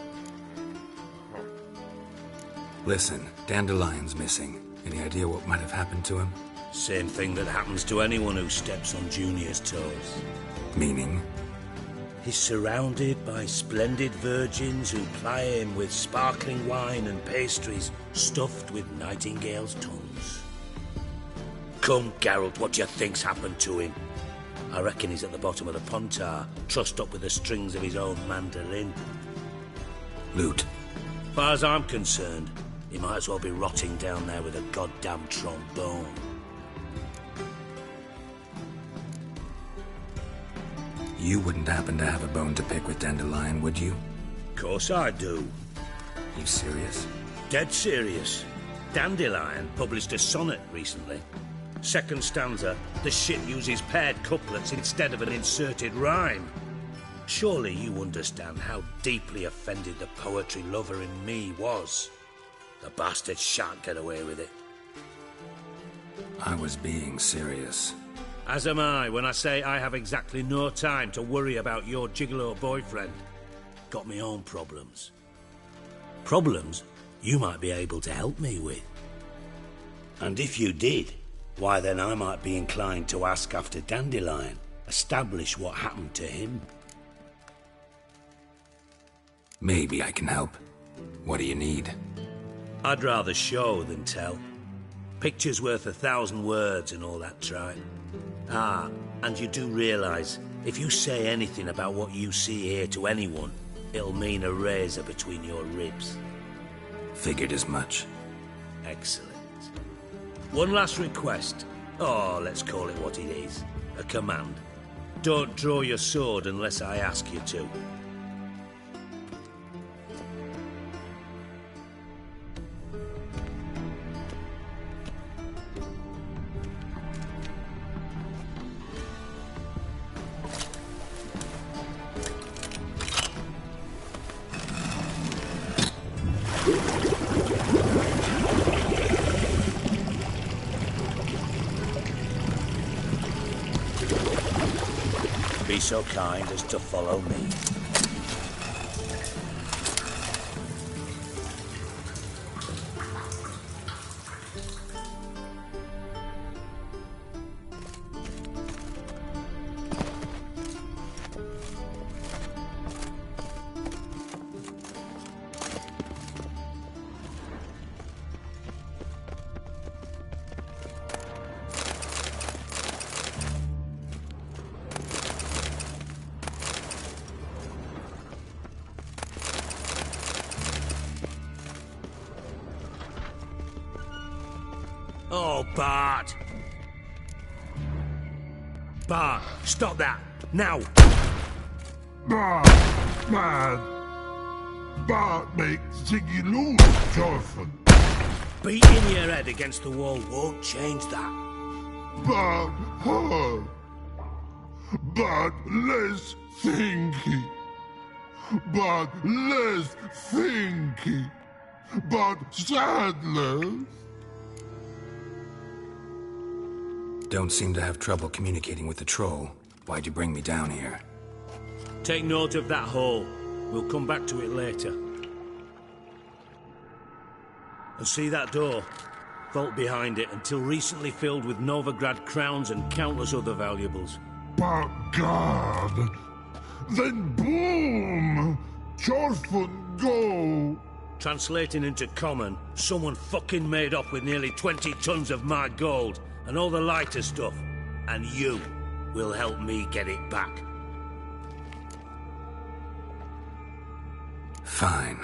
Listen, Dandelion's missing. Any idea what might have happened to him? Same thing that happens to anyone who steps on Junior's toes. Meaning? He's surrounded by splendid virgins who ply him with sparkling wine and pastries stuffed with nightingales' tongues. Come, Geralt, what do you think's happened to him? I reckon he's at the bottom of the Pontar, trussed up with the strings of his own mandolin. Loot. Far as I'm concerned, he might as well be rotting down there with a goddamn trombone. You wouldn't happen to have a bone to pick with Dandelion, would you? Course I do. You serious? Dead serious. Dandelion published a sonnet recently. Second stanza, the shit uses paired couplets instead of an inserted rhyme. Surely you understand how deeply offended the poetry lover in me was. The bastard shan't get away with it. I was being serious. As am I when I say I have exactly no time to worry about your gigolo boyfriend. Got me own problems. Problems you might be able to help me with. And if you did, why then I might be inclined to ask after Dandelion, establish what happened to him. Maybe I can help. What do you need? I'd rather show than tell. Picture's worth 1,000 words and all that tripe. Ah, and you do realise, if you say anything about what you see here to anyone, it'll mean a razor between your ribs. Figured as much. Excellent. One last request. Oh, let's call it what it is. A command. Don't draw your sword unless I ask you to. Be so kind as to follow me. Oh, Bart! Bart, stop that! Now! Bart, man! Bart makes Ziggy lose, Jonathan. Beating your head against the wall won't change that. Bart hurt. Bart less thinky. Bart less thinky. Bart sadness. Don't seem to have trouble communicating with the troll. Why'd you bring me down here? Take note of that hole. We'll come back to it later. And see that door? Vault behind it, until recently filled with Novigrad crowns and countless other valuables. But God! Then boom! Jorfun go! Translating into common, someone fucking made off with nearly 20 tons of my gold and all the lighter stuff. And you will help me get it back. Fine.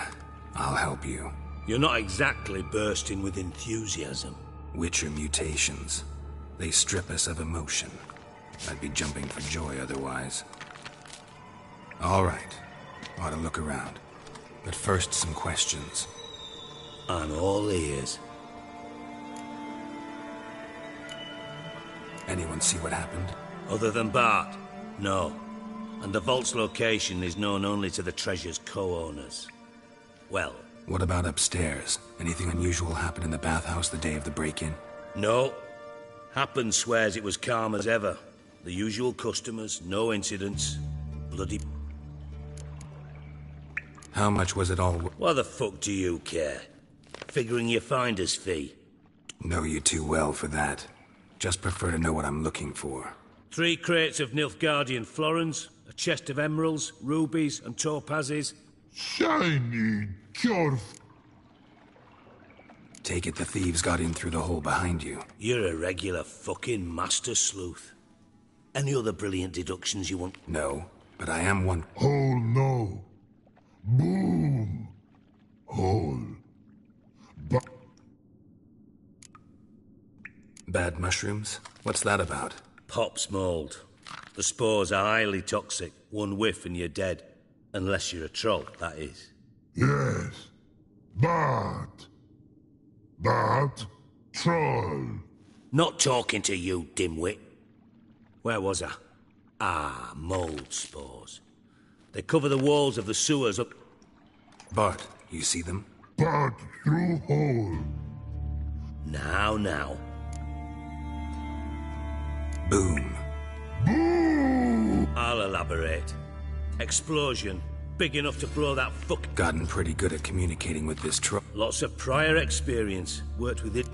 I'll help you. You're not exactly bursting with enthusiasm. Witcher mutations. They strip us of emotion. I'd be jumping for joy otherwise. All right. Ought to look around. But first, some questions. I'm all ears. Anyone see what happened? Other than Bart? No. And the vault's location is known only to the treasure's co-owners. Well... What about upstairs? Anything unusual happen in the bathhouse the day of the break-in? No. Happen swears it was calm as ever. The usual customers, no incidents. Bloody... How much was it all? Why the fuck do you care? Figuring your finder's fee? Know you too well for that. Just prefer to know what I'm looking for. 3 crates of Nilfgaardian florins, a chest of emeralds, rubies and topazes. Shiny Jorf. Take it the thieves got in through the hole behind you. You're a regular fucking master sleuth. Any other brilliant deductions you want? No, but I am one. Oh no. Boom. Hole. Bad mushrooms? What's that about? Pop's mold. The spores are highly toxic. One whiff and you're dead. Unless you're a troll, that is. Yes. Bart. Bart. Troll. Not talking to you, dimwit. Where was I? Ah, mold spores. They cover the walls of the sewers up... Bart, you see them? Bart through hole. Now. Boom. Boom! I'll elaborate. Explosion. Big enough to blow that fuck... Gotten pretty good at communicating with this troll. Lots of prior experience. Worked with it.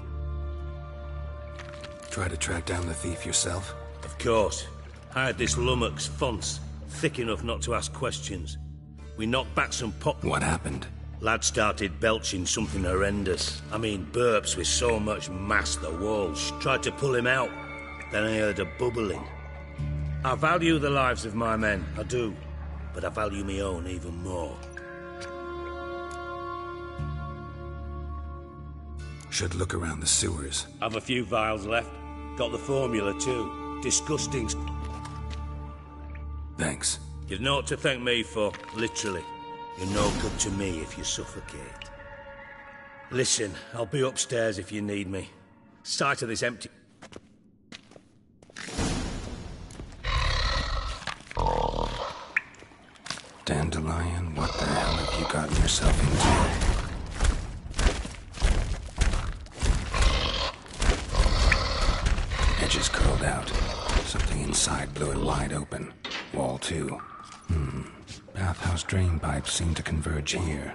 Try to track down the thief yourself? Of course. Hired this lummox, Fonce. Thick enough not to ask questions. We knocked back some pop... What happened? Lad started belching something horrendous. I mean, burps with so much mass the walls. Tried to pull him out. Then I heard a bubbling. I value the lives of my men, I do. But I value my own even more. Should look around the sewers. Have a few vials left. Got the formula too. Disgusting. Thanks. You've naught to thank me for, literally. You're no good to me if you suffocate. Listen, I'll be upstairs if you need me. Sight of this empty... Dandelion, what the hell have you gotten yourself into? Edges curled out. Something inside blew it wide open. Wall too. Bathhouse drain pipes seem to converge here.